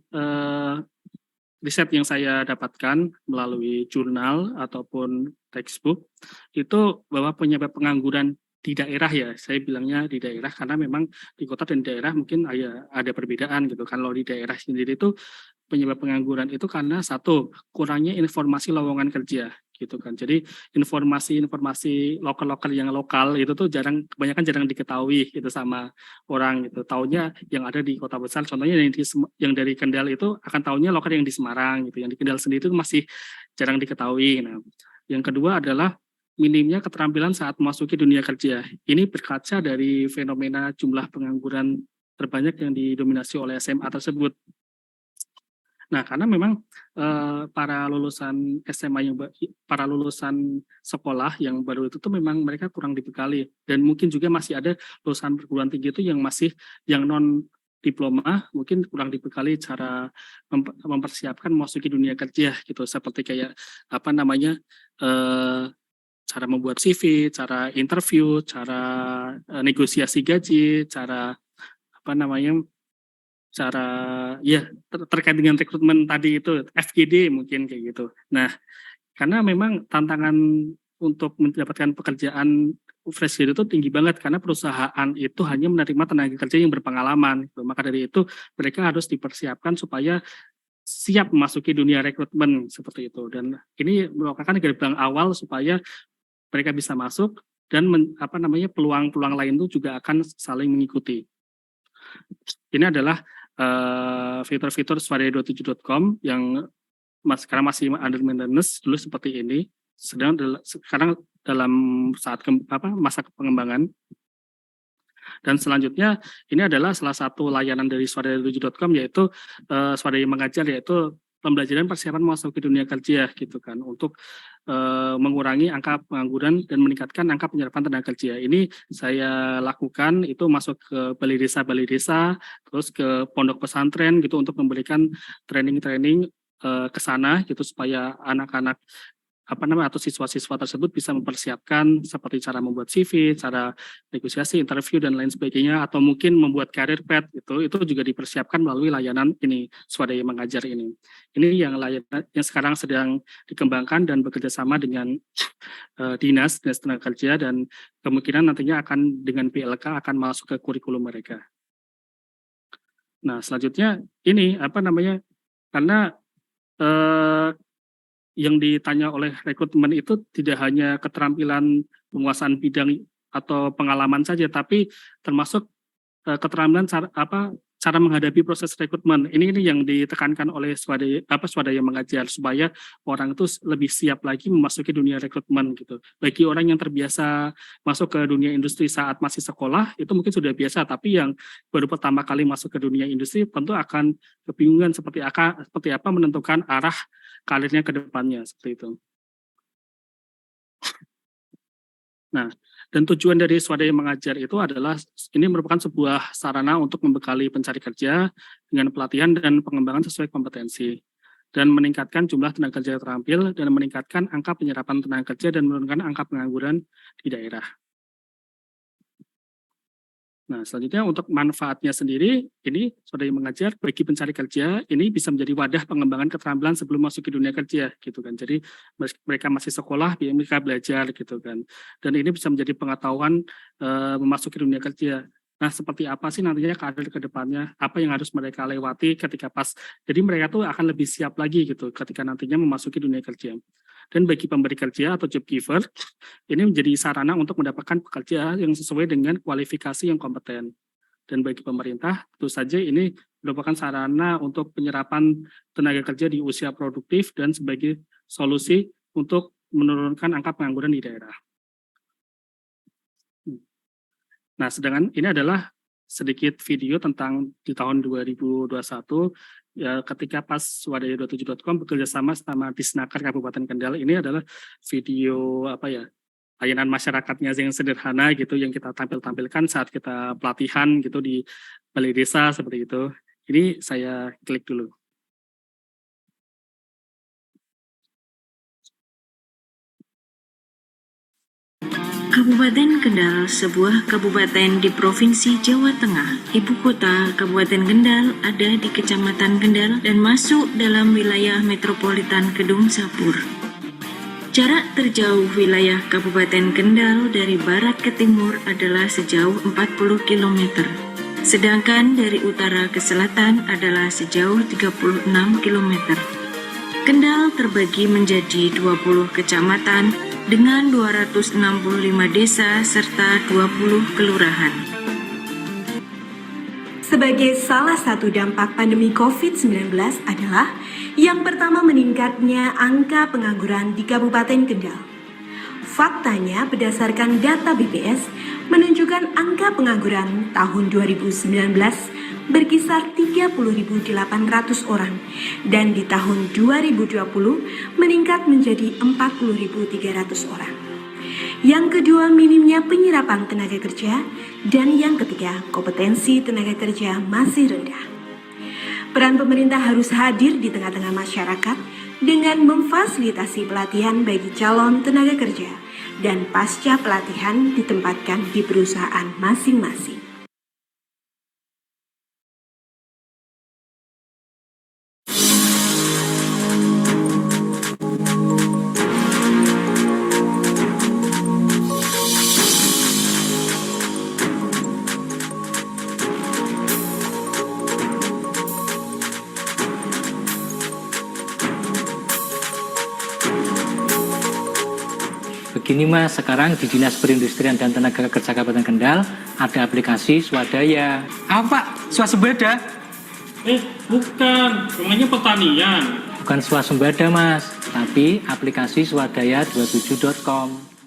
riset yang saya dapatkan melalui jurnal ataupun textbook itu bahwa penyebab pengangguran di daerah ya, saya bilangnya di daerah karena memang di kota dan daerah mungkin ada perbedaan gitu. Kalau di daerah sendiri itu penyebab pengangguran itu karena satu, kurangnya informasi lowongan kerja gitu kan. Jadi informasi lokal yang lokal itu tuh kebanyakan jarang diketahui gitu sama orang gitu. Taunya yang ada di kota besar, contohnya yang dari Kendal itu akan taunya loker yang di Semarang gitu. Yang di Kendal sendiri itu masih jarang diketahui. Nah, yang kedua adalah minimnya keterampilan saat memasuki dunia kerja. Ini berkaca dari fenomena jumlah pengangguran terbanyak yang didominasi oleh SMA tersebut. Nah, karena memang para lulusan SMA para lulusan sekolah yang baru itu tuh memang mereka kurang dibekali dan mungkin juga masih ada lulusan perguruan tinggi itu yang non diploma mungkin kurang dibekali cara mempersiapkan memasuki dunia kerja gitu, seperti kayak apa namanya cara membuat CV, cara interview, cara negosiasi gaji, cara apa namanya cara ya terkait dengan rekrutmen tadi itu FGD mungkin kayak gitu. Nah, karena memang tantangan untuk mendapatkan pekerjaan fresh graduate itu tinggi banget karena perusahaan itu hanya menerima tenaga kerja yang berpengalaman gitu. Maka dari itu mereka harus dipersiapkan supaya siap memasuki dunia rekrutmen seperti itu, dan ini merupakan gerbang awal supaya mereka bisa masuk dan peluang-peluang lain itu juga akan saling mengikuti. Ini adalah fitur-fitur swadaya27.com yang sekarang masih under maintenance, dulu seperti ini. Sekarang dalam saat masa pengembangan. Dan selanjutnya ini adalah salah satu layanan dari swadaya7.com, yaitu Swadaya Mengajar, yaitu pembelajaran persiapan memasuki dunia kerja gitu kan, untuk mengurangi angka pengangguran dan meningkatkan angka penyerapan tenaga kerja. Ini saya lakukan itu masuk ke balai desa, terus ke pondok pesantren gitu untuk memberikan training ke sana gitu supaya anak-anak atau siswa-siswa tersebut bisa mempersiapkan seperti cara membuat CV, cara negosiasi, interview dan lain sebagainya, atau mungkin membuat career path itu juga dipersiapkan melalui layanan ini, Swadaya Mengajar ini. Ini yang layanan yang sekarang sedang dikembangkan dan bekerja sama dengan dinas tenaga kerja, dan kemungkinan nantinya akan dengan PLK akan masuk ke kurikulum mereka. Nah, selanjutnya ini karena yang ditanya oleh rekrutmen itu tidak hanya keterampilan penguasaan bidang atau pengalaman saja, tapi termasuk keterampilan cara menghadapi proses rekrutmen. Ini yang ditekankan oleh Swadaya Mengajar supaya orang itu lebih siap lagi memasuki dunia rekrutmen gitu. Bagi orang yang terbiasa masuk ke dunia industri saat masih sekolah itu mungkin sudah biasa, tapi yang baru pertama kali masuk ke dunia industri tentu akan kebingungan seperti apa menentukan arah karirnya ke depannya seperti itu. Nah, dan tujuan dari Swadaya Mengajar itu adalah ini merupakan sebuah sarana untuk membekali pencari kerja dengan pelatihan dan pengembangan sesuai kompetensi, dan meningkatkan jumlah tenaga kerja terampil, dan meningkatkan angka penyerapan tenaga kerja dan menurunkan angka pengangguran di daerah. Nah, selanjutnya untuk manfaatnya sendiri, ini Swadaya Mengajar bagi pencari kerja ini bisa menjadi wadah pengembangan keterampilan sebelum masuk ke dunia kerja gitu kan. Jadi mereka masih sekolah, mereka belajar gitu kan. Dan ini bisa menjadi pengetahuan memasuki dunia kerja. Nah, seperti apa sih nantinya karir ke depannya? Apa yang harus mereka lewati ketika jadi mereka tuh akan lebih siap lagi gitu ketika nantinya memasuki dunia kerja. Dan bagi pemberi kerja atau job giver, ini menjadi sarana untuk mendapatkan pekerja yang sesuai dengan kualifikasi yang kompeten. Dan bagi pemerintah, tentu saja ini merupakan sarana untuk penyerapan tenaga kerja di usia produktif dan sebagai solusi untuk menurunkan angka pengangguran di daerah. Nah, sedangkan ini adalah sedikit video tentang di tahun 2021 ya, ketika pas swadaya27.com bekerja sama Disnaker Kabupaten Kendal. Ini adalah video layanan masyarakatnya yang sederhana gitu yang kita tampilkan saat kita pelatihan gitu di balai desa seperti itu. Ini saya klik dulu. Kabupaten Kendal, sebuah kabupaten di Provinsi Jawa Tengah. Ibu kota Kabupaten Kendal ada di Kecamatan Kendal dan masuk dalam wilayah metropolitan Kedung Sapur. Jarak terjauh wilayah Kabupaten Kendal dari barat ke timur adalah sejauh 40 km. Sedangkan dari utara ke selatan adalah sejauh 36 km. Kendal terbagi menjadi 20 kecamatan dengan 265 desa serta 20 kelurahan. Sebagai salah satu dampak pandemi COVID-19 adalah yang pertama meningkatnya angka pengangguran di Kabupaten Kendal. Faktanya berdasarkan data BPS menunjukkan angka pengangguran tahun 2019 berkisar 30.800 orang dan di tahun 2020 meningkat menjadi 40.300 orang. Yang kedua, minimnya penyerapan tenaga kerja. Dan yang ketiga, kompetensi tenaga kerja masih rendah. Peran pemerintah harus hadir di tengah-tengah masyarakat dengan memfasilitasi pelatihan bagi calon tenaga kerja dan pasca pelatihan ditempatkan di perusahaan masing-masing. Begini Mas, sekarang di Dinas Perindustrian dan Tenaga Kerja Kabupaten Kendal ada aplikasi Swadaya. Apa? Swasembada? Bukan, namanya pertanian. Bukan swasembada Mas, tapi aplikasi swadaya27.com.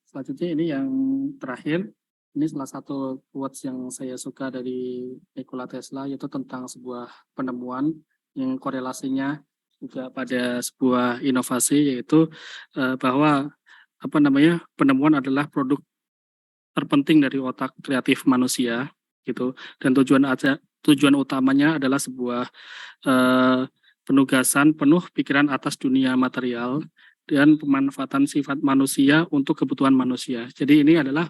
Selanjutnya ini yang terakhir, ini salah satu quotes yang saya suka dari Nikola Tesla, yaitu tentang sebuah penemuan yang korelasinya juga pada sebuah inovasi, yaitu bahwa penemuan adalah produk terpenting dari otak kreatif manusia gitu, dan tujuan utamanya adalah sebuah penugasan penuh pikiran atas dunia material dan pemanfaatan sifat manusia untuk kebutuhan manusia. Jadi ini adalah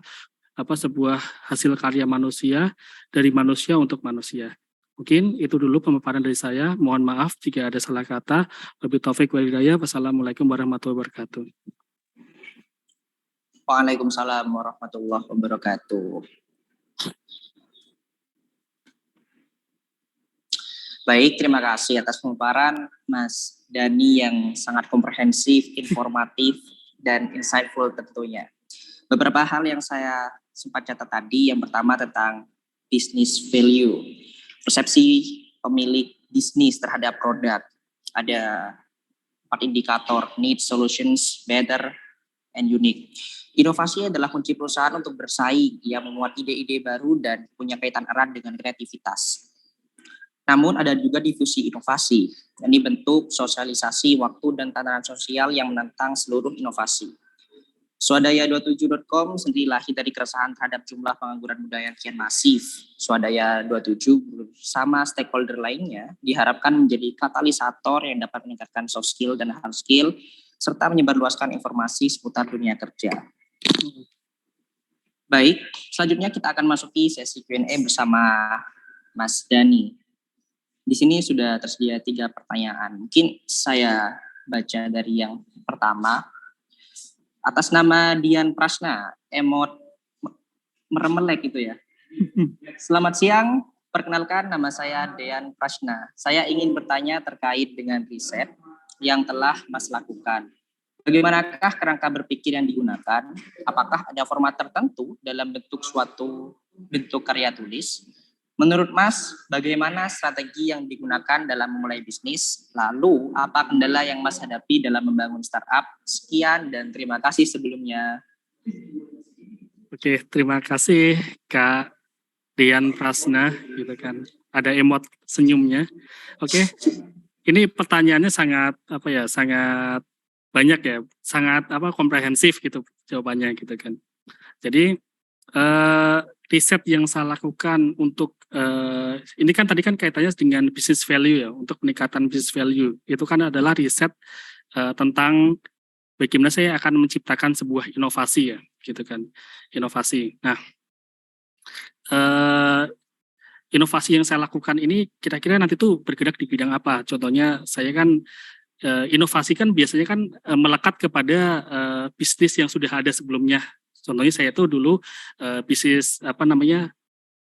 sebuah hasil karya manusia dari manusia untuk manusia. Mungkin itu dulu pemaparan dari saya. Mohon maaf jika ada salah kata. Wabillahi taufiq wal hidayah. Wassalamualaikum warahmatullahi wabarakatuh. Waalaikumsalam warahmatullahi wabarakatuh. Baik, terima kasih atas pemaparan Mas Dani yang sangat komprehensif, informatif, dan insightful tentunya. Beberapa hal yang saya sempat catat tadi, yang pertama tentang business value, persepsi pemilik bisnis terhadap produk. Ada 4 indikator, need, solutions, better, and unique. Inovasi adalah kunci perusahaan untuk bersaing, yang memuat ide-ide baru dan punya kaitan erat dengan kreativitas. Namun ada juga difusi inovasi, ini bentuk sosialisasi waktu dan tatanan sosial yang menentang seluruh inovasi. Swadaya27.com sendiri lahir dari keresahan terhadap jumlah pengangguran muda yang kian masif. Swadaya27 bersama stakeholder lainnya diharapkan menjadi katalisator yang dapat meningkatkan soft skill dan hard skill, serta menyebarluaskan informasi seputar dunia kerja. Baik, selanjutnya kita akan masuki sesi Q&A bersama Mas Dani. Di sini sudah tersedia 3 pertanyaan. Mungkin saya baca dari yang pertama. Atas nama Dian Prasna, emot meremelek itu ya. Selamat siang, perkenalkan nama saya Dian Prasna. Saya ingin bertanya terkait dengan riset yang telah Mas lakukan. Bagaimanakah kerangka berpikir yang digunakan? Apakah ada format tertentu dalam suatu bentuk karya tulis? Menurut Mas, bagaimana strategi yang digunakan dalam memulai bisnis? Lalu, apa kendala yang Mas hadapi dalam membangun startup? Sekian dan terima kasih sebelumnya. Oke, terima kasih Kak Dian Prasna, gitu kan. Ada emot senyumnya. Oke, ini pertanyaannya sangat sangat banyak ya, sangat komprehensif gitu jawabannya gitu kan. Jadi riset yang saya lakukan untuk ini kan tadi kan kaitannya dengan business value ya, untuk peningkatan business value itu kan adalah riset tentang bagaimana saya akan menciptakan sebuah inovasi ya, gitu kan, inovasi. Nah, inovasi yang saya lakukan ini kira-kira nanti tuh bergerak di bidang apa. Contohnya saya kan inovasi kan biasanya kan melekat kepada bisnis yang sudah ada sebelumnya. Contohnya saya tuh dulu bisnis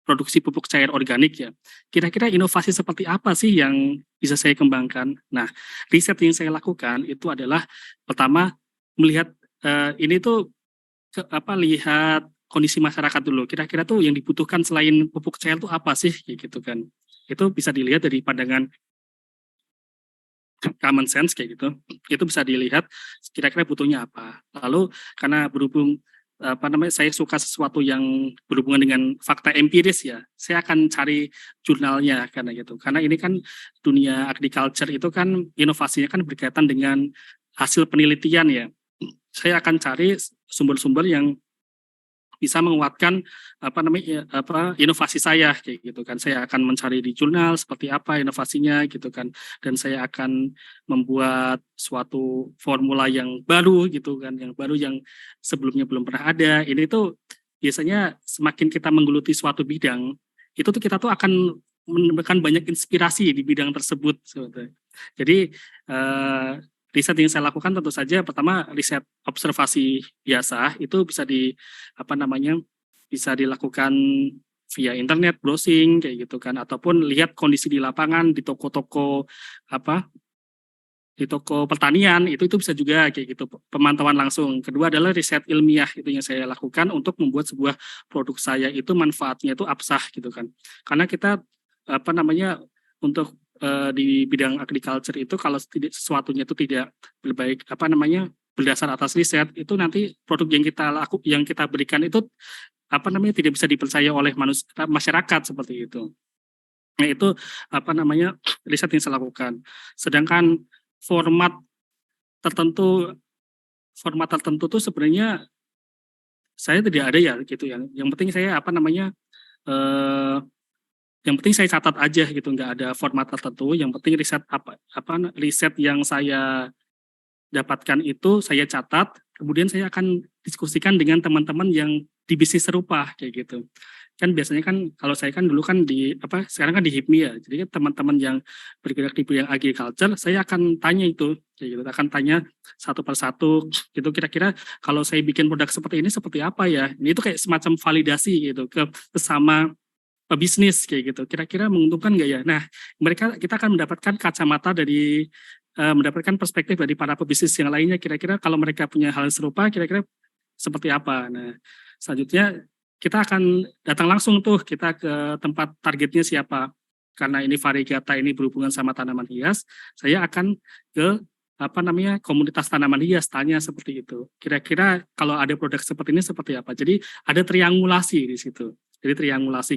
produksi pupuk cair organik ya. Kira-kira inovasi seperti apa sih yang bisa saya kembangkan? Nah, riset yang saya lakukan itu adalah pertama melihat ini tuh lihat kondisi masyarakat dulu. Kira-kira tuh yang dibutuhkan selain pupuk cair tuh apa sih kayak gitu kan. Itu bisa dilihat dari pandangan common sense kayak gitu. Itu bisa dilihat kira-kira butuhnya apa. Lalu karena berhubung saya suka sesuatu yang berhubungan dengan fakta empiris ya, saya akan cari jurnalnya karena gitu. Karena ini kan dunia agriculture itu kan inovasinya kan berkaitan dengan hasil penelitian ya. Saya akan cari sumber-sumber yang bisa menguatkan inovasi saya kayak gitu kan. Saya akan mencari di jurnal seperti apa inovasinya gitu kan, dan saya akan membuat suatu formula yang baru gitu kan, yang baru yang sebelumnya belum pernah ada. Ini tuh biasanya semakin kita menggeluti suatu bidang itu tuh kita tuh akan menemukan banyak inspirasi di bidang tersebut sebetulnya. Jadi riset yang saya lakukan tentu saja pertama riset observasi biasa itu bisa dilakukan via internet browsing kayak gitu kan, ataupun lihat kondisi di lapangan di toko-toko di toko pertanian itu bisa juga kayak gitu, pemantauan langsung. Kedua adalah riset ilmiah itu yang saya lakukan untuk membuat sebuah produk saya itu manfaatnya itu absah gitu kan. Karena kita untuk di bidang agriculture itu kalau sesuatunya itu tidak berbaik berdasar atas riset itu nanti produk yang kita berikan itu tidak bisa dipercaya oleh masyarakat seperti itu. Nah itu riset yang saya lakukan. Sedangkan format tertentu tuh sebenarnya saya tidak ada ya gitu ya. Yang penting saya yang penting saya catat aja gitu, nggak ada format tertentu. Yang penting riset yang saya dapatkan itu saya catat, kemudian saya akan diskusikan dengan teman-teman yang di bisnis serupa kayak gitu. Kan biasanya kan kalau saya kan dulu kan sekarang kan di HIPMI ya. Jadi kan teman-teman yang bergerak di bidang agriculture, saya akan tanya itu kayak gitu, akan tanya satu persatu gitu, kira-kira kalau saya bikin produk seperti ini seperti apa ya. Ini itu kayak semacam validasi gitu ke sesama bisnis kayak gitu, kira-kira menguntungkan nggak ya? Nah, kita akan mendapatkan kacamata dari mendapatkan perspektif dari para pebisnis yang lainnya, kira-kira kalau mereka punya hal serupa, kira-kira seperti apa. Nah, selanjutnya kita akan datang langsung tuh kita ke tempat targetnya siapa. Karena ini variegata ini berhubungan sama tanaman hias, saya akan ke komunitas tanaman hias, tanya seperti itu. Kira-kira kalau ada produk seperti ini seperti apa? Jadi ada triangulasi di situ. Jadi triangulasi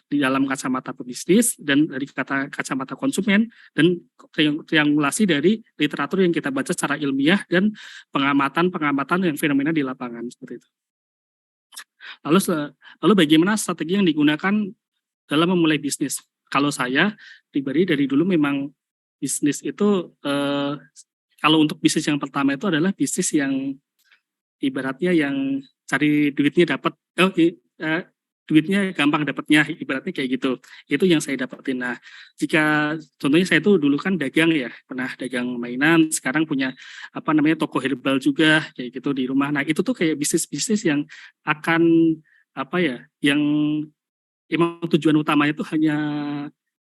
di dalam kacamata pebisnis dan dari kacamata konsumen, dan triangulasi dari literatur yang kita baca secara ilmiah dan pengamatan yang fenomena di lapangan seperti itu. Lalu bagaimana strategi yang digunakan dalam memulai bisnis? Kalau saya pribadi dari dulu memang bisnis itu kalau untuk bisnis yang pertama itu adalah bisnis yang ibaratnya yang cari duitnya duitnya gampang dapatnya, ibaratnya kayak gitu. Itu yang saya dapetin. Nah, jika contohnya saya tuh dulu kan dagang ya, pernah dagang mainan, sekarang punya toko herbal juga kayak gitu di rumah. Nah, itu tuh kayak bisnis-bisnis yang akan yang emang tujuan utamanya itu hanya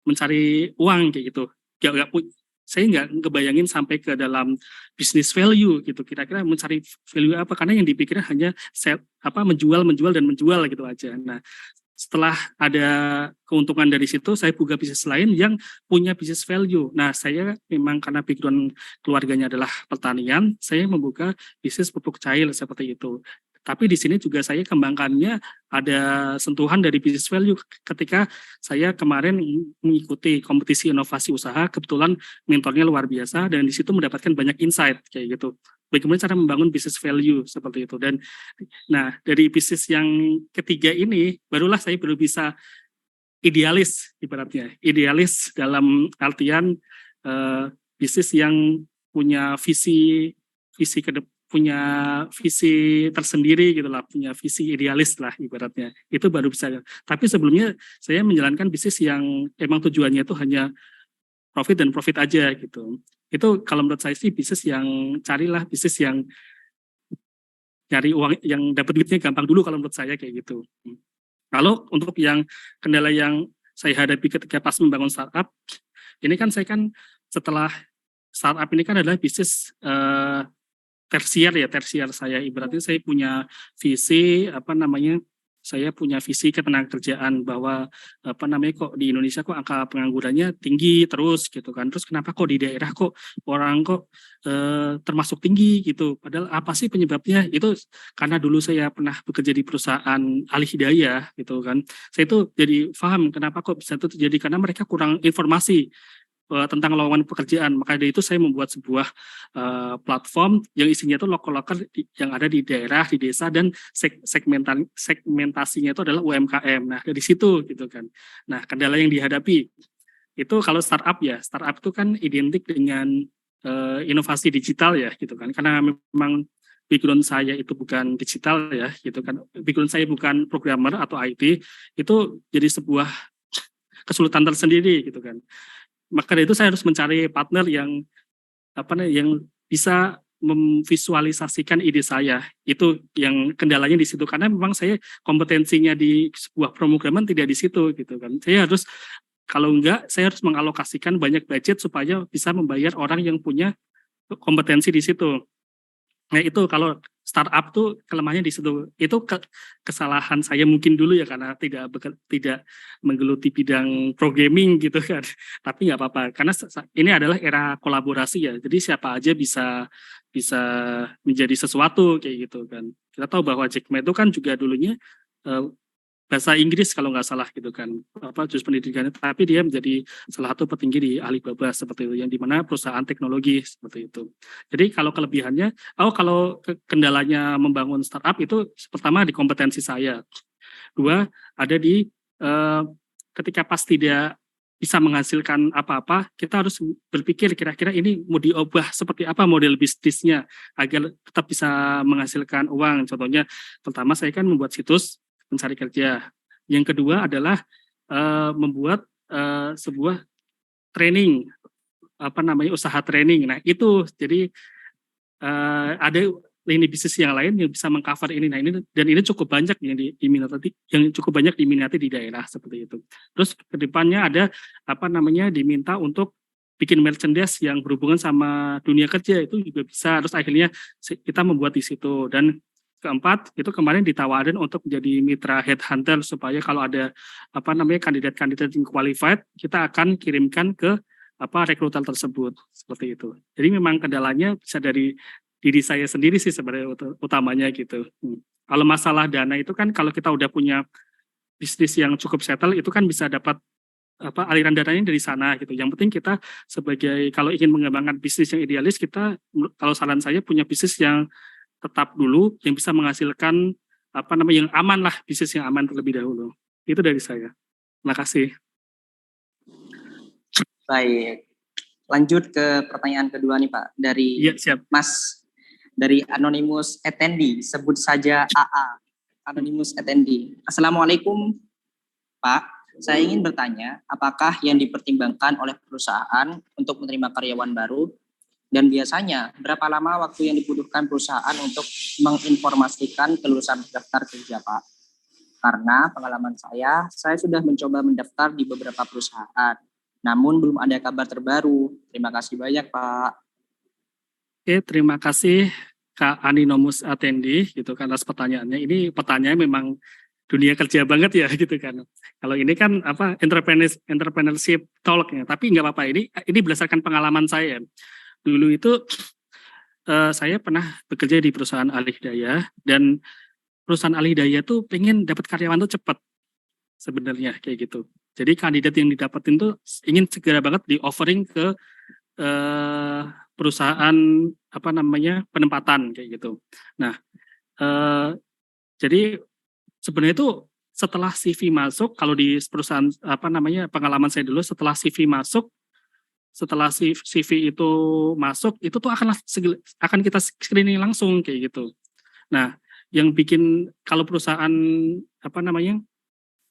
mencari uang kayak gitu. Saya nggak ngebayangin sampai ke dalam bisnis value gitu. Kira-kira mencari value apa? Karena yang dipikirnya hanya menjual dan menjual gitu aja. Nah, setelah ada keuntungan dari situ, saya buka bisnis lain yang punya bisnis value. Nah, saya memang karena background keluarganya adalah pertanian, saya membuka bisnis pupuk cair seperti itu. Tapi di sini juga saya kembangkannya ada sentuhan dari business value ketika saya kemarin mengikuti kompetisi inovasi usaha, kebetulan mentornya luar biasa dan di situ mendapatkan banyak insight kayak gitu. Bagaimana cara membangun business value seperti itu. Dan nah dari bisnis yang ketiga ini barulah saya baru bisa idealis ibaratnya. Idealis dalam artian bisnis yang punya visi punya visi tersendiri gitu lah, punya visi idealis lah ibaratnya. Itu baru bisa. Tapi sebelumnya saya menjalankan bisnis yang emang tujuannya itu hanya profit dan profit aja gitu. Itu kalau menurut saya sih bisnis yang carilah bisnis yang nyari uang yang dapat duitnya gampang dulu kalau menurut saya kayak gitu. Kalau untuk yang kendala yang saya hadapi ketika pas membangun startup, ini kan saya kan setelah startup ini kan adalah bisnis tersier saya. Ibaratnya saya punya visi saya punya visi ketenagakerjaan bahwa kok di Indonesia kok angka penganggurannya tinggi terus gitu kan. Terus kenapa kok di daerah kok orang kok termasuk tinggi gitu. Padahal apa sih penyebabnya? Itu karena dulu saya pernah bekerja di perusahaan Alih Hidayah gitu kan. Saya itu jadi paham kenapa kok bisa itu terjadi karena mereka kurang informasi tentang lowongan pekerjaan. Maka dari itu saya membuat sebuah platform yang isinya itu lokal-lokal yang ada di daerah, di desa, dan segmentasinya itu adalah UMKM. Nah, dari situ gitu kan. Nah, kendala yang dihadapi itu kalau startup itu kan identik dengan inovasi digital ya gitu kan. Karena memang background saya itu bukan digital ya gitu kan. Background saya bukan programmer atau IT, itu jadi sebuah kesulitan tersendiri gitu kan. Maka dari itu saya harus mencari partner yang bisa memvisualisasikan ide saya. Itu yang kendalanya di situ karena memang saya kompetensinya di sebuah pemrograman tidak di situ gitu kan. Saya harus mengalokasikan banyak budget supaya bisa membayar orang yang punya kompetensi di situ. Nah itu kalau startup tuh kelemahannya di situ. Itu kesalahan saya mungkin dulu ya karena tidak menggeluti bidang programming gitu kan. Tapi nggak apa-apa karena ini adalah era kolaborasi ya. Jadi siapa aja bisa menjadi sesuatu kayak gitu kan. Kita tahu bahwa Jack Ma itu kan juga dulunya bahasa Inggris kalau nggak salah gitu kan, jurus pendidikannya, tapi dia menjadi salah satu petinggi di Alibaba seperti itu, yang dimana perusahaan teknologi seperti itu. Jadi kalau kelebihannya, kalau kendalanya membangun startup itu pertama di kompetensi saya, dua ada di ketika pas tidak bisa menghasilkan apa-apa, kita harus berpikir kira-kira ini mau diubah seperti apa model bisnisnya agar tetap bisa menghasilkan uang. Contohnya, pertama saya kan membuat situs mencari kerja. Yang kedua adalah membuat sebuah training, usaha training. Nah itu jadi ada lini bisnis yang lain yang bisa mengcover ini. Nah ini cukup banyak yang cukup banyak diminati di daerah seperti itu. Terus kedepannya ada diminta untuk bikin merchandise yang berhubungan sama dunia kerja itu juga bisa. Terus akhirnya kita membuat di situ. Dan keempat, itu kemarin ditawarin untuk menjadi mitra headhunter supaya kalau ada kandidat-kandidat yang qualified, kita akan kirimkan ke rekruter tersebut seperti itu. Jadi memang kendalanya bisa dari diri saya sendiri sih sebenarnya utamanya gitu. Kalau masalah dana itu kan kalau kita udah punya bisnis yang cukup settle itu kan bisa dapat aliran dananya dari sana gitu. Yang penting kita kalau ingin mengembangkan bisnis yang idealis, kita kalau saran saya punya bisnis yang tetap dulu yang bisa menghasilkan yang aman lah, bisnis yang aman terlebih dahulu. Itu dari saya. Terima kasih. Baik. Lanjut ke pertanyaan kedua nih Pak dari siap. Mas dari Anonymous Attendee, sebut saja AA. Anonymous Attendee. Assalamualaikum Pak. Saya ingin bertanya, apakah yang dipertimbangkan oleh perusahaan untuk menerima karyawan baru? Dan biasanya berapa lama waktu yang dibutuhkan perusahaan untuk menginformasikan kelulusan daftar kerja, Pak? Karena pengalaman saya sudah mencoba mendaftar di beberapa perusahaan, namun belum ada kabar terbaru. Terima kasih banyak, Pak. Oke, terima kasih Kak Anonymous Attendee gitu kan atas pertanyaannya. Ini pertanyaannya memang dunia kerja banget ya gitu kan. Kalau ini kan entrepreneurship talk-nya, tapi nggak apa-apa. Ini berdasarkan pengalaman saya. Dulu itu saya pernah bekerja di perusahaan Alih Hidayah, dan perusahaan Alih Hidayah tuh pengen dapat karyawan tuh cepat sebenarnya kayak gitu. Jadi kandidat yang didapetin tuh ingin segera banget di offering ke perusahaan penempatan kayak gitu. Nah jadi sebenarnya itu setelah CV masuk, kalau di perusahaan pengalaman saya dulu, setelah CV masuk setelah CV itu masuk, itu tuh akan kita screening langsung kayak gitu. Nah, yang bikin kalau perusahaan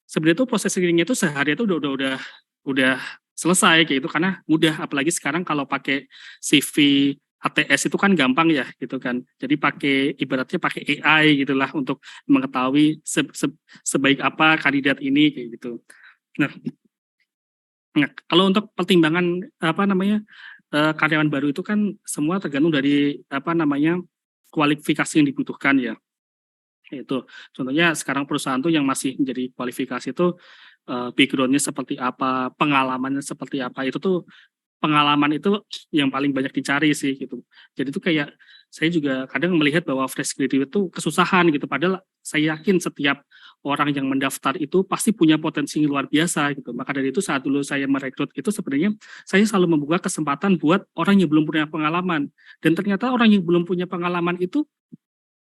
sebenarnya tuh proses screeningnya itu sehari itu udah selesai kayak gitu, karena mudah, apalagi sekarang kalau pakai CV ATS itu kan gampang ya gitu kan. Jadi ibaratnya pakai AI gitulah untuk mengetahui sebaik apa kandidat ini kayak gitu. Nah, kalau untuk pertimbangan karyawan baru itu kan semua tergantung dari kualifikasi yang dibutuhkan ya. Itu contohnya sekarang perusahaan tuh yang masih menjadi kualifikasi itu background-nya seperti apa, pengalamannya seperti apa, itu tuh pengalaman itu yang paling banyak dicari sih gitu. Jadi tuh kayak saya juga kadang melihat bahwa fresh graduate itu kesusahan gitu, padahal saya yakin setiap orang yang mendaftar itu pasti punya potensi yang luar biasa gitu. Maka dari itu saat dulu saya merekrut itu sebenarnya saya selalu membuka kesempatan buat orang yang belum punya pengalaman, dan ternyata orang yang belum punya pengalaman itu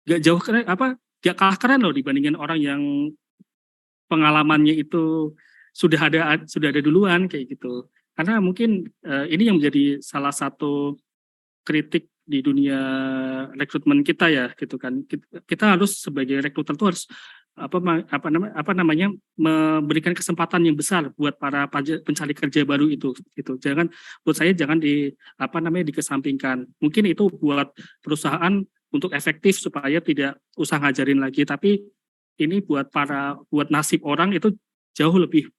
gak kalah keren loh dibandingin orang yang pengalamannya itu sudah ada duluan kayak gitu. Karena mungkin ini yang menjadi salah satu kritik di dunia rekrutmen kita ya gitu kan. Kita harus sebagai rekruter tuh harus memberikan kesempatan yang besar buat para pencari kerja baru itu gitu. Buat saya jangan dikesampingkan. Mungkin itu buat perusahaan untuk efektif supaya tidak usah ngajarin lagi, tapi ini buat nasib orang itu jauh lebih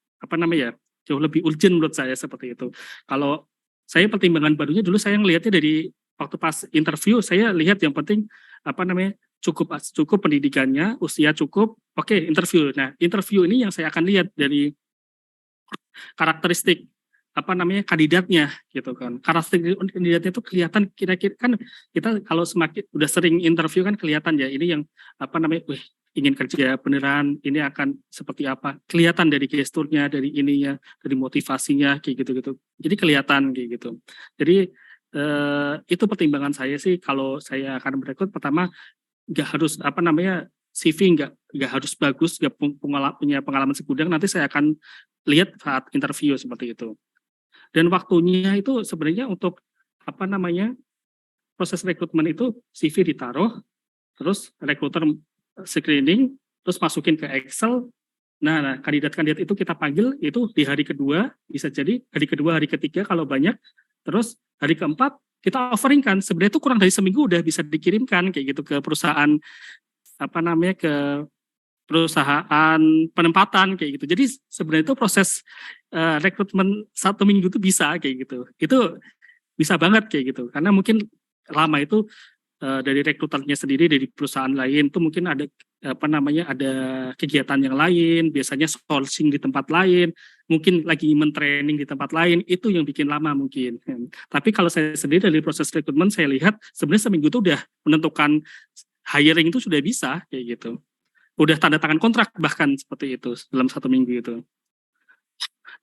jauh lebih urgent menurut saya seperti itu. Kalau saya pertimbangan barunya dulu saya ngelihatnya dari waktu pas interview, saya lihat yang penting cukup pendidikannya, usia cukup, oke, interview. Nah, interview ini yang saya akan lihat dari karakteristik kandidatnya gitu kan. Karakteristik kandidatnya itu kelihatan kira-kira kan, kita kalau semakin udah sering interview kan kelihatan ya ini yang ingin kerja beneran, ini akan seperti apa, kelihatan dari gesturnya, dari ininya, dari motivasinya kayak gitu-gitu. Jadi kelihatan kayak gitu. Jadi itu pertimbangan saya sih kalau saya akan merekrut. Pertama, nggak harus CV nggak harus bagus, nggak punya pengalaman segudang, nanti saya akan lihat saat interview seperti itu. Dan waktunya itu sebenarnya untuk proses rekrutmen itu CV ditaruh, terus rekruter screening, terus masukin ke Excel. Nah, kandidat-kandidat itu kita panggil itu di hari kedua, bisa jadi hari kedua, hari ketiga kalau banyak, terus hari keempat kita offering kan. Sebenarnya itu kurang dari seminggu udah bisa dikirimkan kayak gitu ke perusahaan ke perusahaan penempatan kayak gitu. Jadi sebenarnya itu proses rekrutmen 1 minggu itu bisa kayak gitu. Itu bisa banget kayak gitu. Karena mungkin lama itu dari rekruternya sendiri, dari perusahaan lain itu mungkin ada ada kegiatan yang lain, biasanya sourcing di tempat lain, mungkin lagi mentraining di tempat lain, itu yang bikin lama mungkin. Tapi kalau saya sendiri dari proses rekrutmen saya lihat sebenarnya seminggu itu udah menentukan hiring itu sudah bisa kayak gitu. Udah tanda tangan kontrak bahkan seperti itu dalam 1 minggu itu.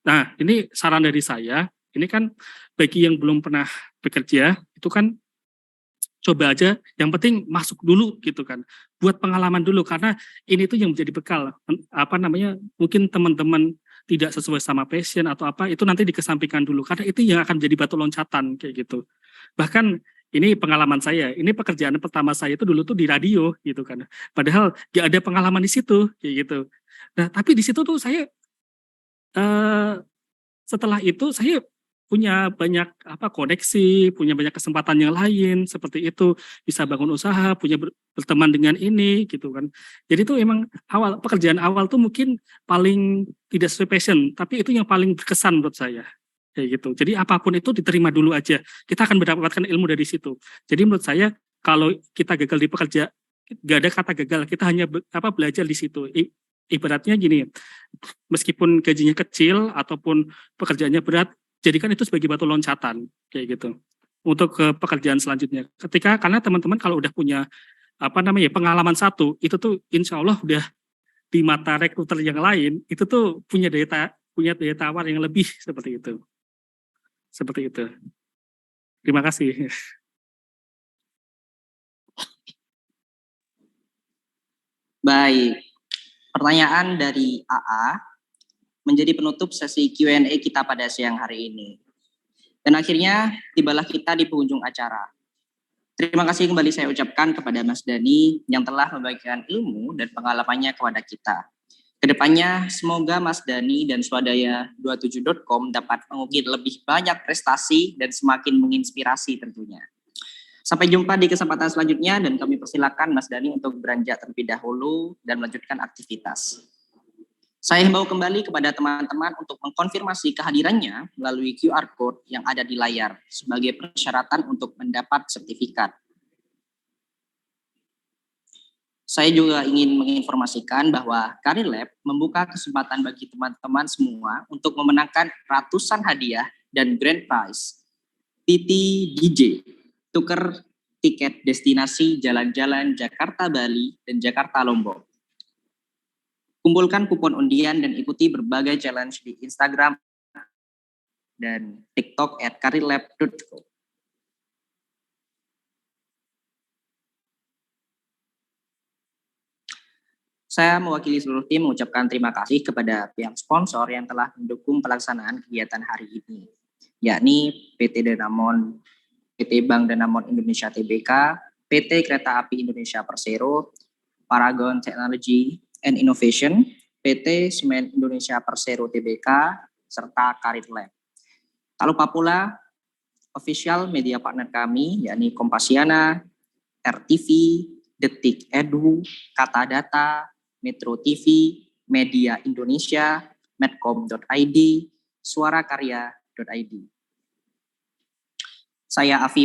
Nah, ini saran dari saya, ini kan bagi yang belum pernah bekerja itu kan coba aja, yang penting masuk dulu gitu kan, buat pengalaman dulu, karena ini tuh yang menjadi bekal. Mungkin teman-teman tidak sesuai sama passion atau apa, itu nanti dikesampingkan dulu, karena itu yang akan menjadi batu loncatan kayak gitu. Bahkan ini pengalaman saya, ini pekerjaan pertama saya itu dulu tuh di radio gitu kan, padahal gak ada pengalaman di situ kayak gitu. Nah, tapi di situ tuh saya setelah itu saya punya banyak koneksi, punya banyak kesempatan yang lain seperti itu, bisa bangun usaha, punya berteman dengan ini gitu kan. Jadi itu emang pekerjaan awal tuh mungkin paling tidak sesuai passion, tapi itu yang paling berkesan menurut saya kayak gitu. Jadi apapun itu diterima dulu aja, kita akan mendapatkan ilmu dari situ. Jadi menurut saya kalau kita gagal di pekerja, gak ada kata gagal, kita hanya belajar di situ. Ibaratnya gini, meskipun gajinya kecil ataupun pekerjaannya berat, jadikan itu sebagai batu loncatan kayak gitu untuk ke pekerjaan selanjutnya. Karena teman-teman kalau udah punya pengalaman satu, itu tuh insya Allah udah di mata rekruter yang lain itu tuh punya daya tawar yang lebih seperti itu. Terima kasih. Baik, pertanyaan dari AA menjadi penutup sesi Q&A kita pada siang hari ini. Dan akhirnya tibalah kita di penghujung acara. Terima kasih kembali saya ucapkan kepada Mas Dani yang telah membagikan ilmu dan pengalamannya kepada kita. Kedepannya, semoga Mas Dani dan Swadaya 27.com dapat mengukir lebih banyak prestasi dan semakin menginspirasi tentunya. Sampai jumpa di kesempatan selanjutnya dan kami persilakan Mas Dani untuk beranjak terlebih dahulu dan melanjutkan aktivitas. Saya himbau kembali kepada teman-teman untuk mengkonfirmasi kehadirannya melalui QR Code yang ada di layar sebagai persyaratan untuk mendapat sertifikat. Saya juga ingin menginformasikan bahwa Career Lab membuka kesempatan bagi teman-teman semua untuk memenangkan ratusan hadiah dan grand prize. Titi DJ, tuker tiket destinasi jalan-jalan Jakarta Bali dan Jakarta Lombok. Kumpulkan kupon undian dan ikuti berbagai challenge di Instagram dan TikTok @careerlab.co. Saya mewakili seluruh tim mengucapkan terima kasih kepada pihak sponsor yang telah mendukung pelaksanaan kegiatan hari ini, yakni PT Danamon, PT Bank Danamon Indonesia Tbk, PT Kereta Api Indonesia Persero, Paragon Technology and Innovation, PT Semen Indonesia Persero Tbk, serta Career Lab. Tak lupa pula official media partner kami, yakni Kompasiana, RTV, Detik Edu, Kata Data, Metro TV, Media Indonesia, Medcom.id, suarakarya.id. Saya Afi